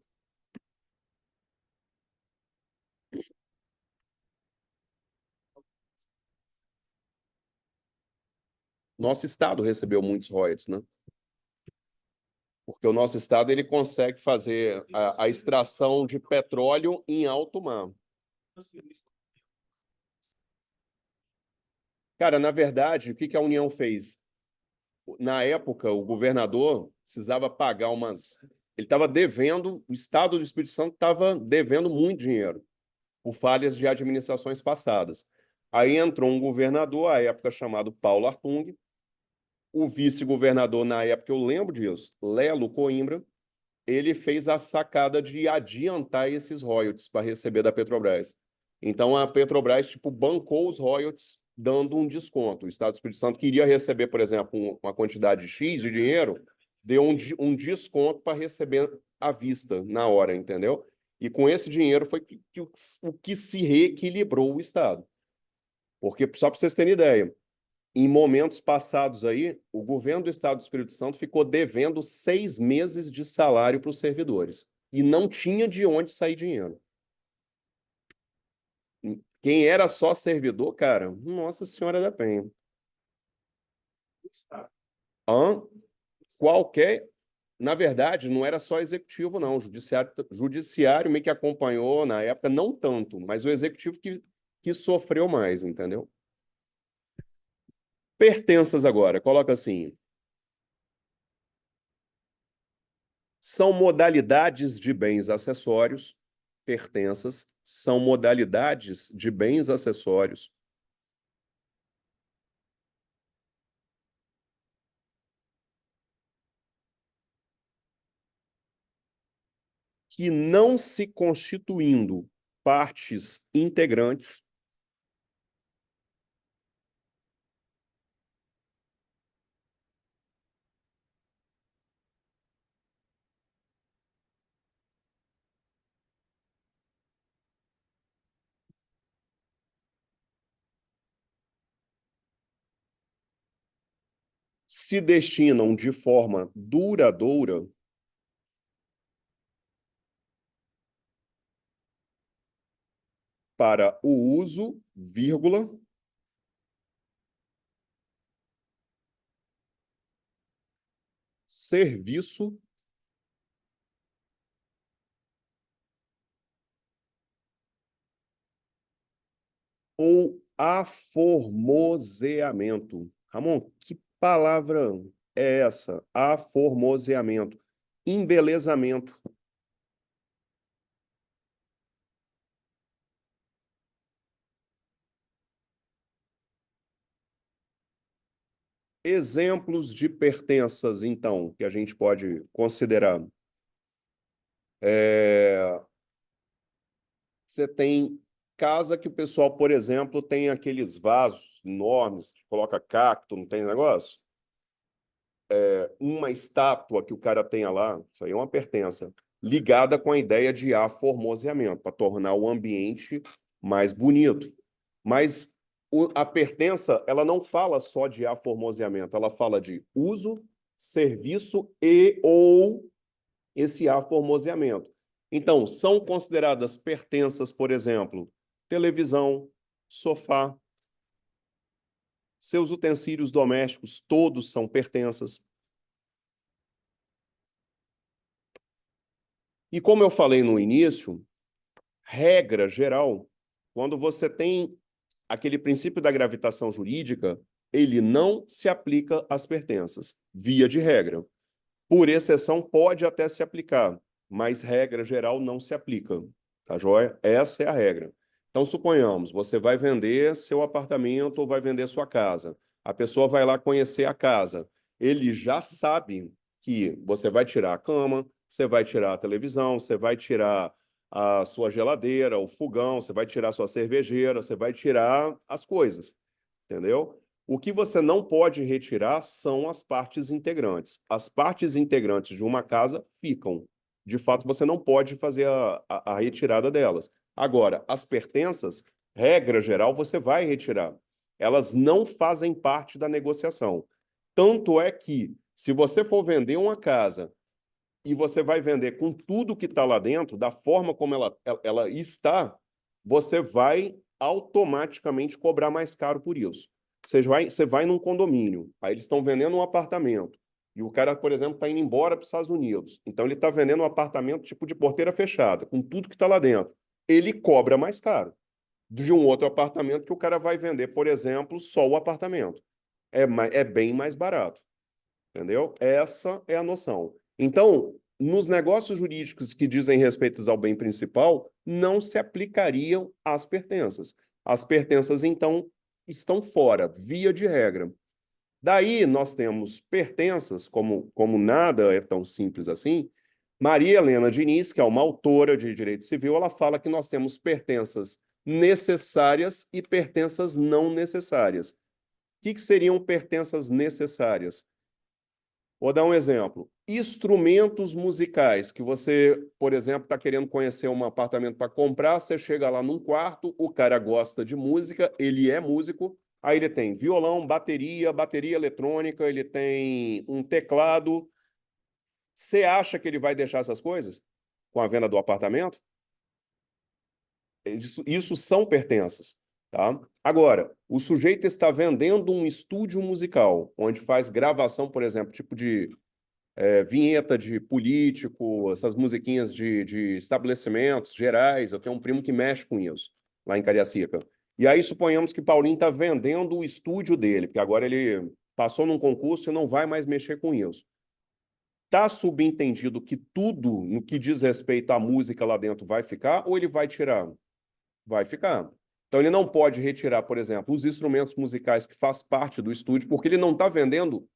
Nosso estado recebeu muitos royalties, né? Porque o nosso estado ele consegue fazer a extração de petróleo em alto mar. Cara, na verdade, o que que a União fez? Na época, o governador precisava pagar umas. Ele estava devendo, o Estado do Espírito Santo estava devendo muito dinheiro por falhas de administrações passadas. Aí entrou um governador, à época chamado Paulo Artung, o vice-governador, na época, eu lembro disso, Lelo Coimbra, ele fez a sacada de adiantar esses royalties para receber da Petrobras. Então, a Petrobras, tipo, bancou os royalties dando um desconto. O Estado do Espírito Santo queria receber, por exemplo, uma quantidade X de dinheiro, deu um desconto para receber à vista, na hora, entendeu? E com esse dinheiro foi o que se reequilibrou o Estado. Porque, só para vocês terem ideia, em momentos passados aí, o governo do Estado do Espírito Santo ficou devendo 6 meses de salário para os servidores. E não tinha de onde sair dinheiro. Quem era só servidor, cara, Nossa Senhora da Penha. Hã? Qualquer. Na verdade, não era só executivo, não. O judiciário meio que acompanhou na época, não tanto, mas o executivo que sofreu mais, entendeu? Pertenças agora, coloca assim. São modalidades de bens acessórios, pertenças, são modalidades de bens acessórios que, não se constituindo partes integrantes, se destinam de forma duradoura para o uso, vírgula, serviço ou aformoseamento. Ramon, que palavra é essa? Aformoseamento. Embelezamento. Exemplos de pertenças, então, que a gente pode considerar. Você tem casa que o pessoal, por exemplo, tem aqueles vasos enormes que coloca cacto, não tem negócio? uma estátua que o cara tenha lá, isso aí é uma pertença, ligada com a ideia de aformoseamento, para tornar o ambiente mais bonito. Mas a pertença, ela não fala só de aformoseamento, ela fala de uso, serviço e ou esse aformoseamento. Então, são consideradas pertenças, por exemplo, televisão, sofá, seus utensílios domésticos, todos são pertenças. E como eu falei no início, regra geral, quando você tem aquele princípio da gravitação jurídica, ele não se aplica às pertenças, via de regra. Por exceção, pode até se aplicar, mas regra geral não se aplica, tá joia? Essa é a regra. Então, suponhamos, você vai vender seu apartamento ou vai vender sua casa. A pessoa vai lá conhecer a casa. Ele já sabe que você vai tirar a cama, você vai tirar a televisão, você vai tirar a sua geladeira, o fogão, você vai tirar a sua cervejeira, você vai tirar as coisas, entendeu? O que você não pode retirar são as partes integrantes. As partes integrantes de uma casa ficam. De fato, você não pode fazer a retirada delas. Agora, as pertenças, regra geral, você vai retirar. Elas não fazem parte da negociação. Tanto é que, se você for vender uma casa e você vai vender com tudo que está lá dentro, da forma como ela está, você vai automaticamente cobrar mais caro por isso. Você vai num condomínio, aí eles estão vendendo um apartamento, e o cara, por exemplo, está indo embora para os Estados Unidos. Então, ele está vendendo um apartamento tipo de porteira fechada, com tudo que está lá dentro. Ele cobra mais caro de um outro apartamento que o cara vai vender, por exemplo, só o apartamento. É bem mais barato. Entendeu? Essa é a noção. Então, nos negócios jurídicos que dizem respeito ao bem principal, não se aplicariam as pertenças. As pertenças, então, estão fora, via de regra. Daí nós temos pertenças, como nada é tão simples assim. Maria Helena Diniz, que é uma autora de direito civil, ela fala que nós temos pertenças necessárias e pertenças não necessárias. O que seriam pertenças necessárias? Vou dar um exemplo. Instrumentos musicais, que você, por exemplo, está querendo conhecer um apartamento para comprar, você chega lá num quarto, o cara gosta de música, ele é músico, aí ele tem violão, bateria eletrônica, ele tem um teclado. Você acha que ele vai deixar essas coisas com a venda do apartamento? Isso são pertenças, tá? Agora, o sujeito está vendendo um estúdio musical, onde faz gravação, por exemplo, tipo de vinheta de político, essas musiquinhas de estabelecimentos gerais. Eu tenho um primo que mexe com isso, lá em Cariacica. E aí suponhamos que Paulinho está vendendo o estúdio dele, porque agora ele passou num concurso e não vai mais mexer com isso. Está subentendido que tudo no que diz respeito à música lá dentro vai ficar ou ele vai tirar? Vai ficar. Então ele não pode retirar, por exemplo, os instrumentos musicais que faz parte do estúdio, porque ele não está vendendo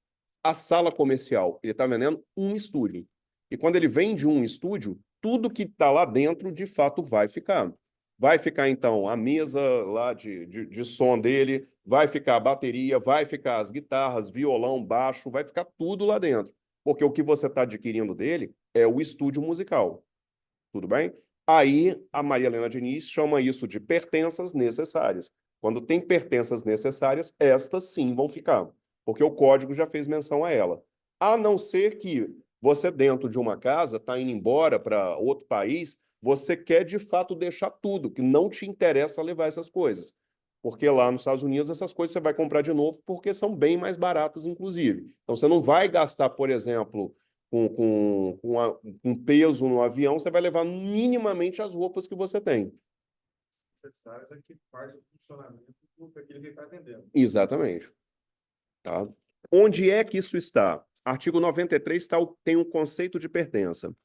a sala comercial, ele está vendendo um estúdio. E quando ele vende um estúdio, tudo que está lá dentro, de fato, vai ficar. Vai ficar, então, a mesa lá de som dele, vai ficar a bateria, vai ficar as guitarras, violão, baixo, vai ficar tudo lá dentro. Porque o que você está adquirindo dele é o estúdio musical. Tudo bem? Aí a Maria Helena Diniz chama isso de pertenças necessárias. Quando tem pertenças necessárias, estas sim vão ficar, porque o código já fez menção a ela. A não ser que você, dentro de uma casa, está indo embora para outro país, você quer de fato deixar tudo, que não te interessa levar essas coisas. Porque lá nos Estados Unidos, essas coisas você vai comprar de novo, porque são bem mais baratos, inclusive. Então, você não vai gastar, por exemplo, com peso no avião, você vai levar minimamente as roupas que você tem. Necessárias é que faz o funcionamento do que ele está vendendo. Exatamente. Tá? Onde é que isso está? Artigo 93 tem um conceito de pertença.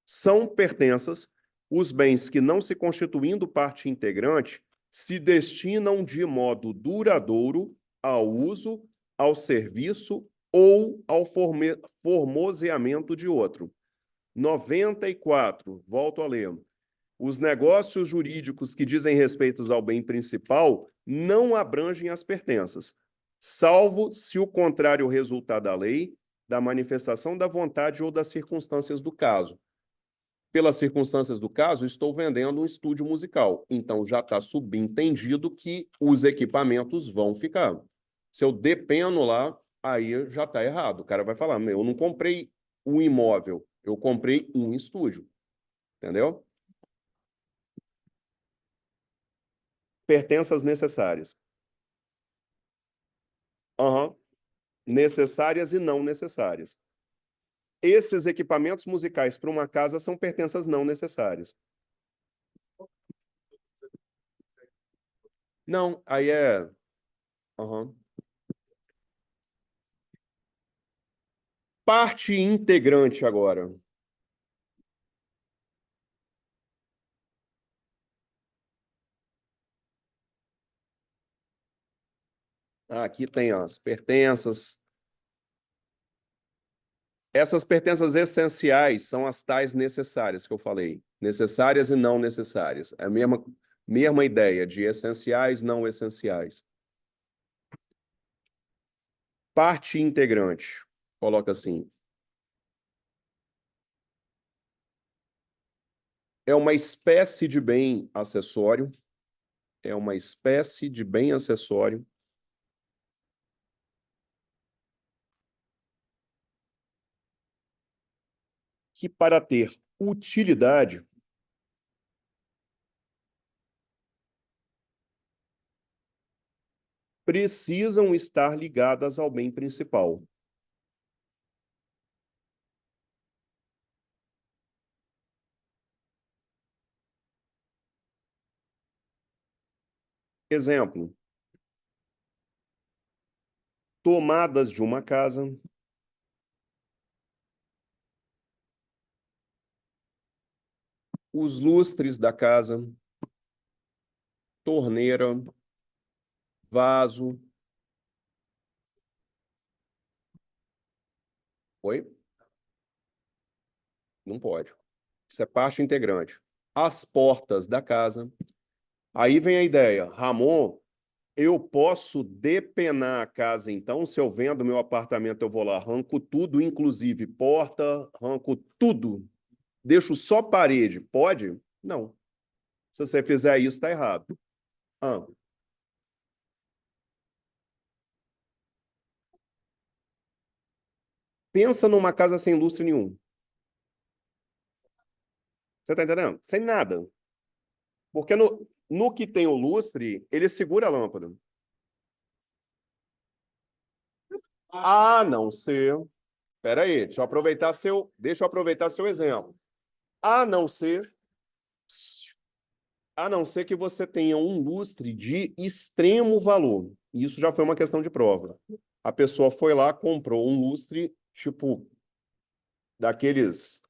São pertenças os bens que, não se constituindo parte integrante, se destinam de modo duradouro ao uso, ao serviço ou ao formoseamento de outro. 94, volto a ler. Os negócios jurídicos que dizem respeito ao bem principal não abrangem as pertenças, salvo se o contrário resultar da lei, da manifestação da vontade ou das circunstâncias do caso. Pelas circunstâncias do caso, estou vendendo um estúdio musical. Então, já está subentendido que os equipamentos vão ficar. Se eu depeno lá, aí já está errado. O cara vai falar, eu não comprei um imóvel, eu comprei um estúdio. Entendeu? Pertenças necessárias. Aham. Necessárias e não necessárias. Esses equipamentos musicais para uma casa são pertenças não necessárias. Não, aí é... Aham. Parte integrante agora. Aqui tem as pertenças. Essas pertenças essenciais são as tais necessárias que eu falei. Necessárias e não necessárias. É a mesma ideia de essenciais, não essenciais. Parte integrante. Coloca assim. É uma espécie de bem acessório. É uma espécie de bem acessório que, para ter utilidade, precisam estar ligadas ao bem principal. Exemplo: tomadas de uma casa, os lustres da casa, torneira, vaso. Oi? Não pode. Isso é parte integrante. As portas da casa. Aí vem a ideia, Ramon, eu posso depenar a casa, então, se eu vendo meu apartamento, eu vou lá, arranco tudo, inclusive porta, arranco tudo, deixo só parede. Pode? Não. Se você fizer isso, está errado. Ah. Pensa numa casa sem lustre nenhum. Você está entendendo? Sem nada. Porque no que tem o lustre, ele segura a lâmpada. A não ser... Espera aí, deixa eu aproveitar seu exemplo. A não ser que você tenha um lustre de extremo valor. Isso já foi uma questão de prova. A pessoa foi lá, comprou um lustre, tipo, daqueles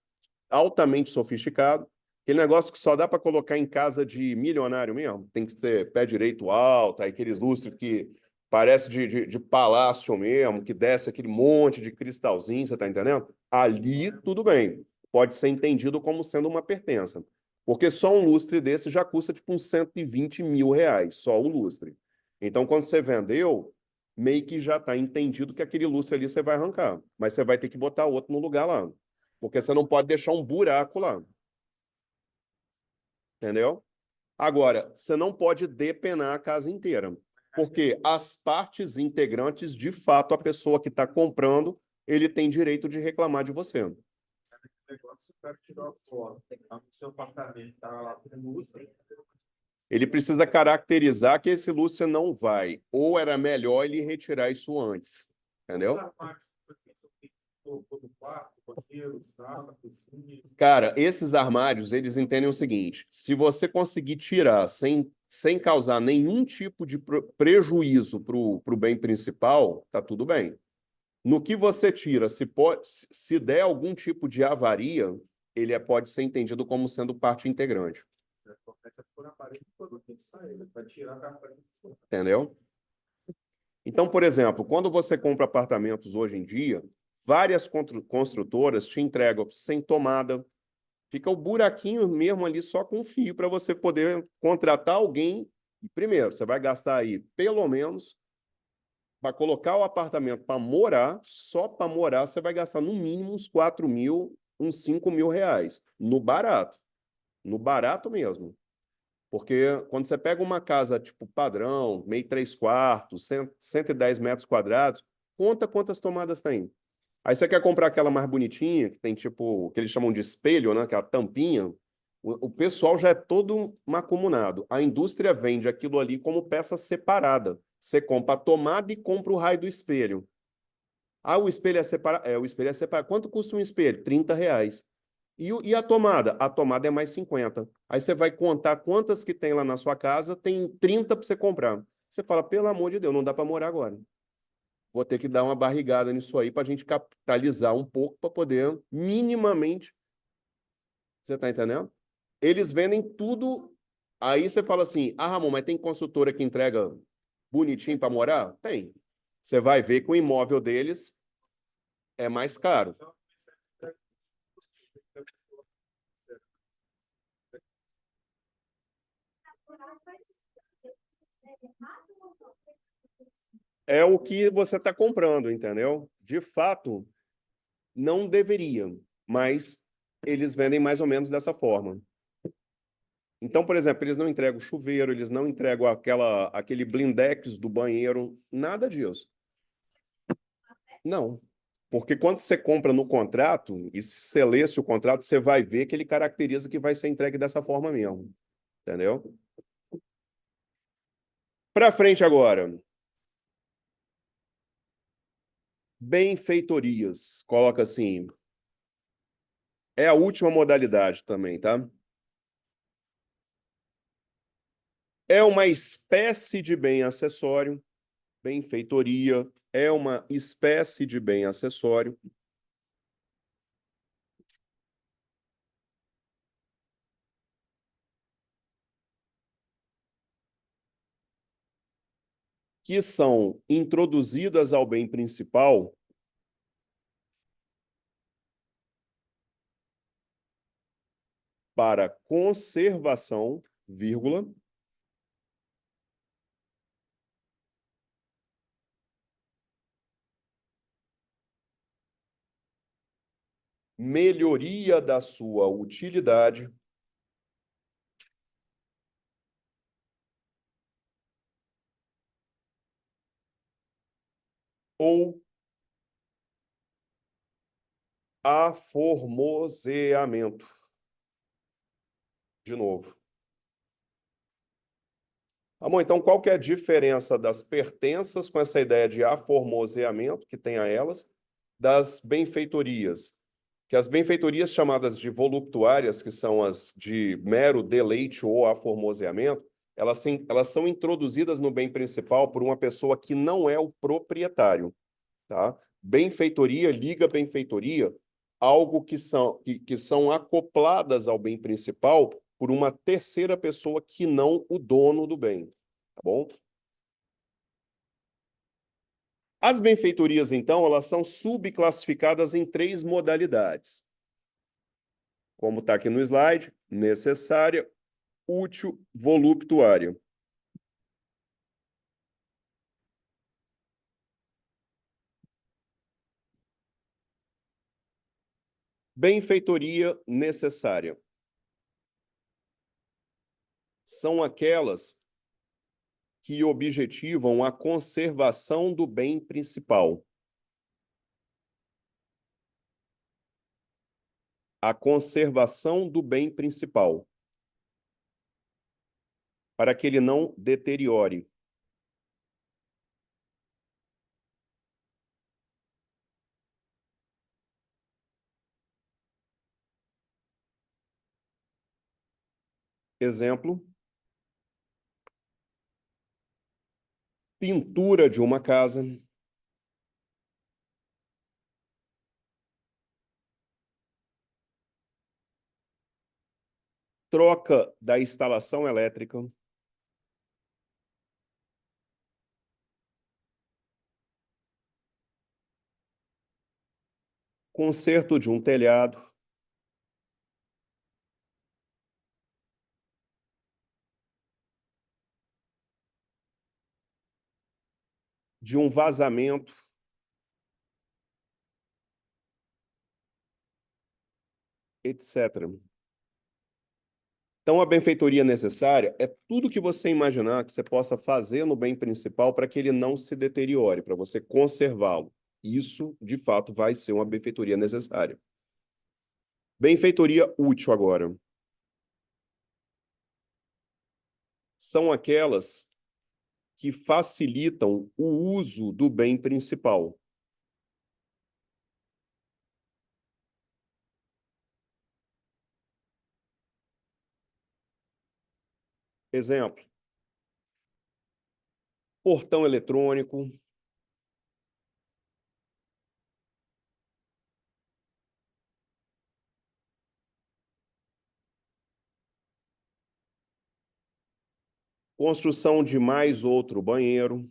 altamente sofisticado, aquele negócio que só dá para colocar em casa de milionário mesmo, tem que ter pé direito alto, aí aqueles lustres que parece de palácio mesmo, que desce aquele monte de cristalzinho, você tá entendendo? Ali, tudo bem. Pode ser entendido como sendo uma pertença. Porque só um lustre desse já custa tipo uns 120 mil reais, só o lustre. Então, quando você vendeu, meio que já está entendido que aquele lustre ali você vai arrancar. Mas você vai ter que botar outro no lugar lá. Porque você não pode deixar um buraco lá. Entendeu? Agora, você não pode depenar a casa inteira. Porque as partes integrantes, de fato, a pessoa que está comprando, ele tem direito de reclamar de você. Negócio, o cara tirou a foto, o seu apartamento tá lá com lustre. Ele precisa caracterizar que esse lustre não vai. Ou era melhor ele retirar isso antes. Entendeu? Cara, esses armários, eles entendem o seguinte: se você conseguir tirar sem causar nenhum tipo de prejuízo para o bem principal, tá tudo bem. No que você tira, se der algum tipo de avaria, ele pode ser entendido como sendo parte integrante. Entendeu? Então, por exemplo, quando você compra apartamentos hoje em dia, várias construtoras te entregam sem tomada, fica o buraquinho mesmo ali só com fio para você poder contratar alguém. Primeiro, você vai gastar aí pelo menos para colocar o apartamento para morar, só para morar, você vai gastar no mínimo uns 4 mil, uns 5 mil reais. No barato. No barato mesmo. Porque quando você pega uma casa tipo padrão, meio 3 quartos, 110 metros quadrados, conta quantas tomadas tem. Aí você quer comprar aquela mais bonitinha, que tem tipo, que eles chamam de espelho, né? Aquela tampinha. O pessoal já é todo macumunado. A indústria vende aquilo ali como peça separada. Você compra a tomada e compra o raio do espelho. Ah, o espelho é separado. É, o espelho é separado. Quanto custa um espelho? R$ 30. E a tomada? A tomada é mais 50. Aí você vai contar quantas que tem lá na sua casa, tem 30 para você comprar. Você fala, pelo amor de Deus, não dá para morar agora. Vou ter que dar uma barrigada nisso aí para a gente capitalizar um pouco para poder minimamente. Você está entendendo? Eles vendem tudo. Aí você fala assim: ah, Ramon, mas tem consultora que entrega bonitinho para morar? Tem. Você vai ver que o imóvel deles é mais caro. É o que você está comprando, entendeu? De fato, não deveria, mas eles vendem mais ou menos dessa forma. Então, por exemplo, eles não entregam chuveiro, eles não entregam aquele blindex do banheiro, nada disso. Não. Porque quando você compra no contrato, e se você lê o contrato, você vai ver que ele caracteriza que vai ser entregue dessa forma mesmo. Entendeu? Para frente agora. Benfeitorias. Coloca assim. É a última modalidade também, tá? É uma espécie de bem acessório. Benfeitoria é uma espécie de bem acessório que são introduzidas ao bem principal para conservação, vírgula, melhoria da sua utilidade ou aformoseamento. De novo. Amor, então qual que é a diferença das pertenças com essa ideia de aformoseamento que tem a elas, das benfeitorias? Que as benfeitorias chamadas de voluptuárias, que são as de mero deleite ou aformoseamento, elas são introduzidas no bem principal por uma pessoa que não é o proprietário, tá? Benfeitoria liga benfeitoria, algo que são acopladas ao bem principal por uma terceira pessoa que não o dono do bem, tá bom? As benfeitorias, então, elas são subclassificadas em 3 modalidades. Como está aqui no slide, necessária, útil, voluptuária. Benfeitoria necessária são aquelas que objetivam a conservação do bem principal. A conservação do bem principal, para que ele não deteriore. Exemplo, pintura de uma casa, troca da instalação elétrica, conserto de um telhado, de um vazamento etc. Então, a benfeitoria necessária é tudo que você imaginar que você possa fazer no bem principal para que ele não se deteriore, para você conservá-lo. Isso, de fato, vai ser uma benfeitoria necessária. Benfeitoria útil agora. São aquelas que facilitam o uso do bem principal. Exemplo: portão eletrônico, construção de mais outro banheiro,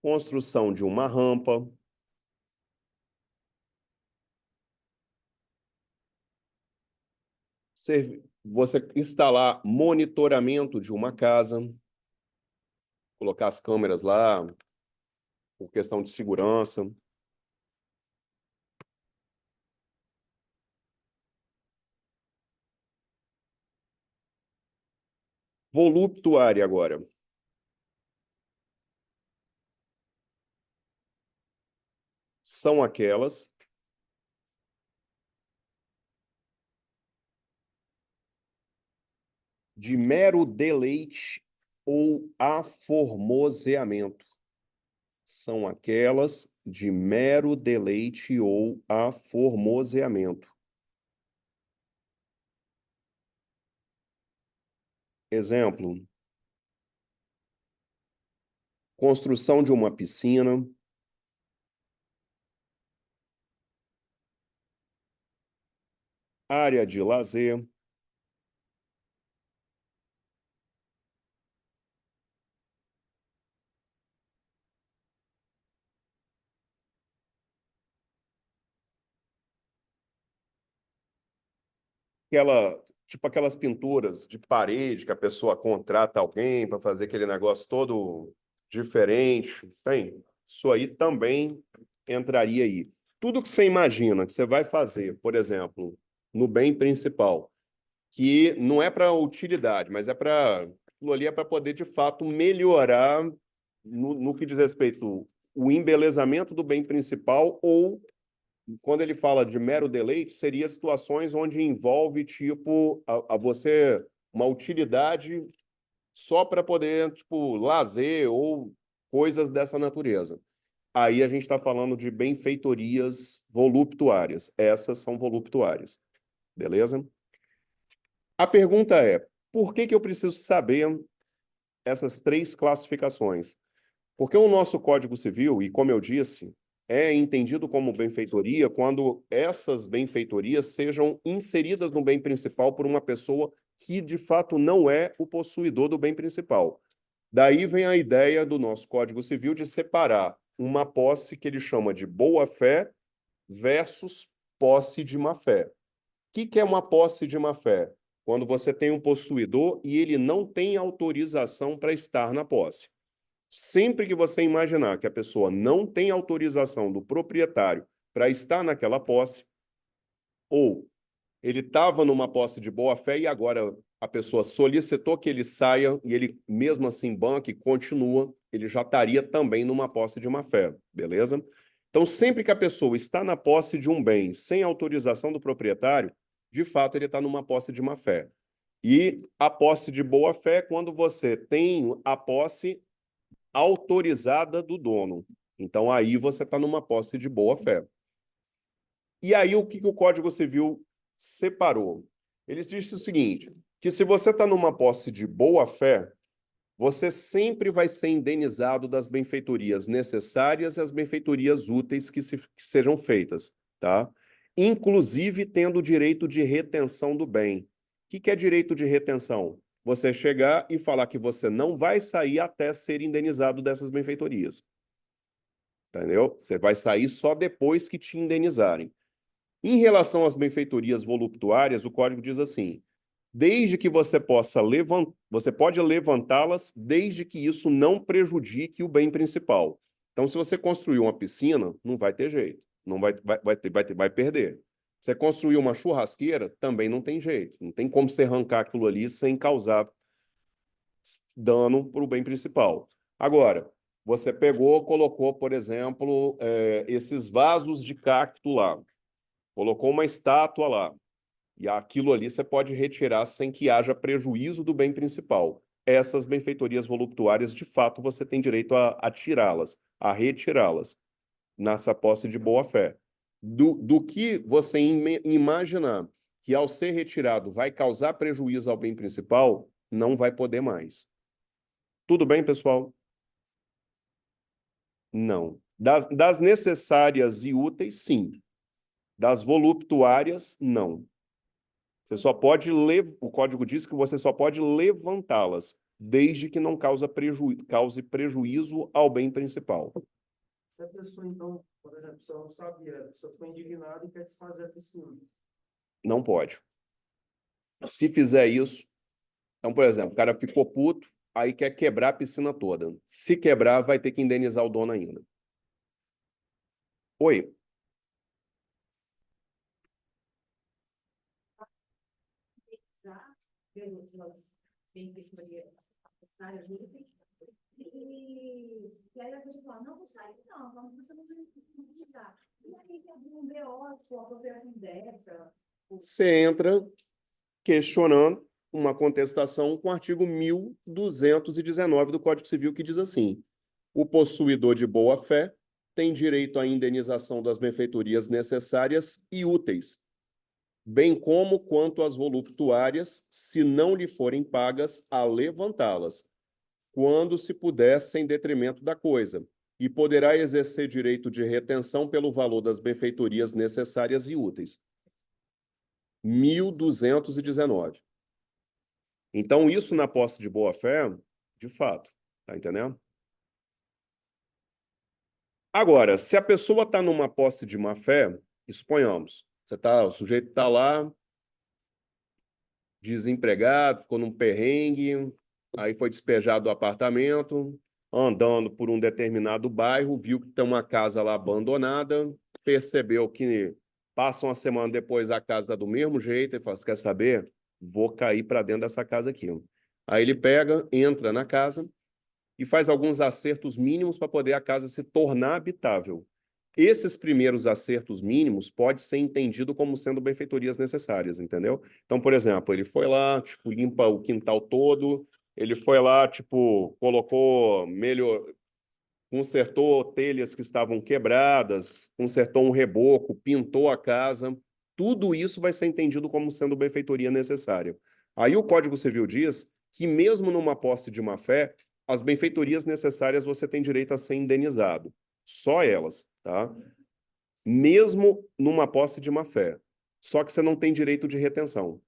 construção de uma rampa, você instalar monitoramento de uma casa, colocar as câmeras lá, por questão de segurança. Voluptuária agora. São aquelas de mero deleite ou aformoseamento. São aquelas de mero deleite ou aformoseamento. Exemplo: construção de uma piscina, área de lazer, tipo aquelas pinturas de parede que a pessoa contrata alguém para fazer aquele negócio todo diferente. Tem? Isso aí também entraria aí. Tudo que você imagina que você vai fazer, por exemplo, no bem principal, que não é para utilidade, mas é para aquilo ali é para poder de fato melhorar no que diz respeito o embelezamento do bem principal, ou quando ele fala de mero deleite, seria situações onde envolve tipo a você uma utilidade só para poder tipo lazer ou coisas dessa natureza. Aí a gente está falando de benfeitorias voluptuárias. Essas são voluptuárias. Beleza? A pergunta é: por que que eu preciso saber essas três classificações? Porque o nosso Código Civil, e como eu disse, é entendido como benfeitoria quando essas benfeitorias sejam inseridas no bem principal por uma pessoa que, de fato, não é o possuidor do bem principal. Daí vem a ideia do nosso Código Civil de separar uma posse que ele chama de boa-fé versus posse de má-fé. O que é uma posse de má-fé? Quando você tem um possuidor e ele não tem autorização para estar na posse. Sempre que você imaginar que a pessoa não tem autorização do proprietário para estar naquela posse, ou ele estava numa posse de boa-fé e agora a pessoa solicitou que ele saia e ele mesmo assim banca e continua, ele já estaria também numa posse de má-fé, beleza? Então, sempre que a pessoa está na posse de um bem sem autorização do proprietário, de fato ele está numa posse de má-fé. E a posse de boa-fé é quando você tem a posse autorizada do dono. Então, aí você está numa posse de boa-fé. E aí, o que o Código Civil separou? Eles dizem o seguinte, que se você está numa posse de boa-fé, você sempre vai ser indenizado das benfeitorias necessárias e as benfeitorias úteis que sejam feitas, tá? Inclusive tendo o direito de retenção do bem. O que é direito de retenção? Você chegar e falar que você não vai sair até ser indenizado dessas benfeitorias. Entendeu? Você vai sair só depois que te indenizarem. Em relação às benfeitorias voluptuárias, o código diz assim: desde que você possa você pode levantá-las desde que isso não prejudique o bem principal. Então, se você construir uma piscina, não vai ter jeito, não vai perder. Você construir uma churrasqueira, também não tem jeito, não tem como você arrancar aquilo ali sem causar dano para o bem principal. Agora, você pegou, colocou, por exemplo, esses vasos de cacto lá, colocou uma estátua lá, e aquilo ali você pode retirar sem que haja prejuízo do bem principal. Essas benfeitorias voluptuárias, de fato, você tem direito a tirá-las, a retirá-las, nessa posse de boa-fé. Do que você imaginar que, ao ser retirado, vai causar prejuízo ao bem principal, não vai poder mais. Tudo bem, pessoal? Não. Das necessárias e úteis, sim. Das voluptuárias, não. Você só pode o código diz que você só pode levantá-las, desde que não cause prejuízo ao bem principal. Se a pessoa, então, por exemplo, se ela não sabia, a pessoa ficou indignada e quer desfazer a piscina. Não pode. Se fizer isso, então, por exemplo, o cara ficou puto, aí quer quebrar a piscina toda. Se quebrar, vai ter que indenizar o dono ainda. Oi. E aí a pessoa fala, não vou sair, não, você não vai precisar. E aí tem algum BO, tipo, a apropriação dessa. Você entra questionando uma contestação com o artigo 1219 do Código Civil, que diz assim: o possuidor de boa-fé tem direito à indenização das benfeitorias necessárias e úteis, bem como quanto às voluptuárias, se não lhe forem pagas, a levantá-las, quando se puder, sem detrimento da coisa, e poderá exercer direito de retenção pelo valor das benfeitorias necessárias e úteis. 1219. Então, isso na posse de boa-fé, de fato, tá entendendo? Agora, se a pessoa está numa posse de má-fé, suponhamos, o sujeito está lá, desempregado, ficou num perrengue, aí foi despejado do apartamento, andando por um determinado bairro, viu que tem uma casa lá abandonada, percebeu que passa uma semana depois a casa está do mesmo jeito, e fala, quer saber? Vou cair para dentro dessa casa aqui. Aí ele pega, entra na casa e faz alguns acertos mínimos para poder a casa se tornar habitável. Esses primeiros acertos mínimos pode ser entendido como sendo benfeitorias necessárias, entendeu? Então, por exemplo, ele foi lá, tipo, limpa o quintal todo, ele foi lá, tipo, consertou telhas que estavam quebradas, consertou um reboco, pintou a casa. Tudo isso vai ser entendido como sendo benfeitoria necessária. Aí o Código Civil diz que, mesmo numa posse de má-fé, as benfeitorias necessárias você tem direito a ser indenizado. Só elas, tá? Mesmo numa posse de má-fé. Só que você não tem direito de retenção.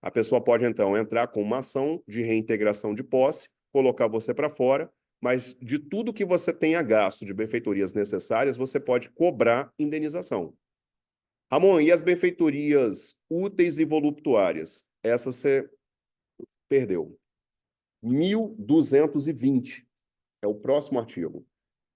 A pessoa pode, então, entrar com uma ação de reintegração de posse, colocar você para fora, mas de tudo que você tenha gasto de benfeitorias necessárias, você pode cobrar indenização. Ramon, e as benfeitorias úteis e voluptuárias? Essas você perdeu. 1220 é o próximo artigo.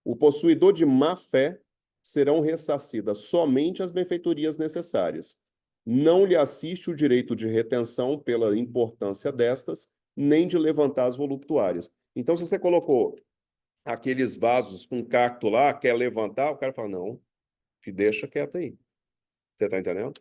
O possuidor de má-fé serão ressarcidas somente as benfeitorias necessárias. Não lhe assiste o direito de retenção pela importância destas, nem de levantar as voluptuárias. Então, se você colocou aqueles vasos com cacto lá, quer levantar, o cara fala, não, deixa quieto aí. Você está entendendo?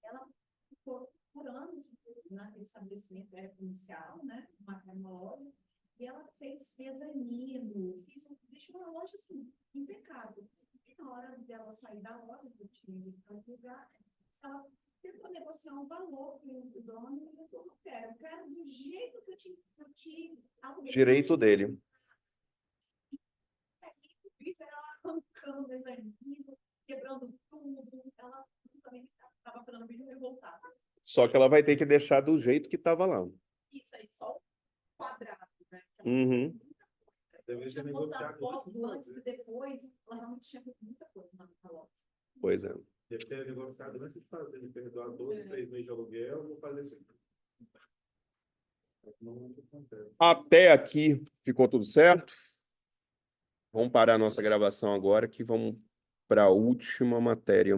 Ela ficou por anos naquele estabelecimento inicial, né? Uma loja, e ela fez mezanino, deixou uma loja assim, impecável. E na hora dela sair da loja, que eu tinha ido para o lugar, ela tentou negociar um valor com o dono e ele falou, eu quero do jeito que eu te aluguei. Direito dele. Ela arrancando o mezanino, quebrando tudo, ela também estava falando vídeo revoltada. Só que ela vai ter que deixar do jeito que estava lá. Isso aí, só o quadrado, né? Uhum. Deve ter Tinha postado negociado foto isso antes antes. e depois, ela realmente tinha feito muita coisa na loja. Pois é. Deve ter negociado antes de fazer, de perdoar 2, 3 meses de aluguel, vou fazer isso aqui. Não acontece. Até aqui ficou tudo certo? Vamos parar a nossa gravação agora que vamos para a última matéria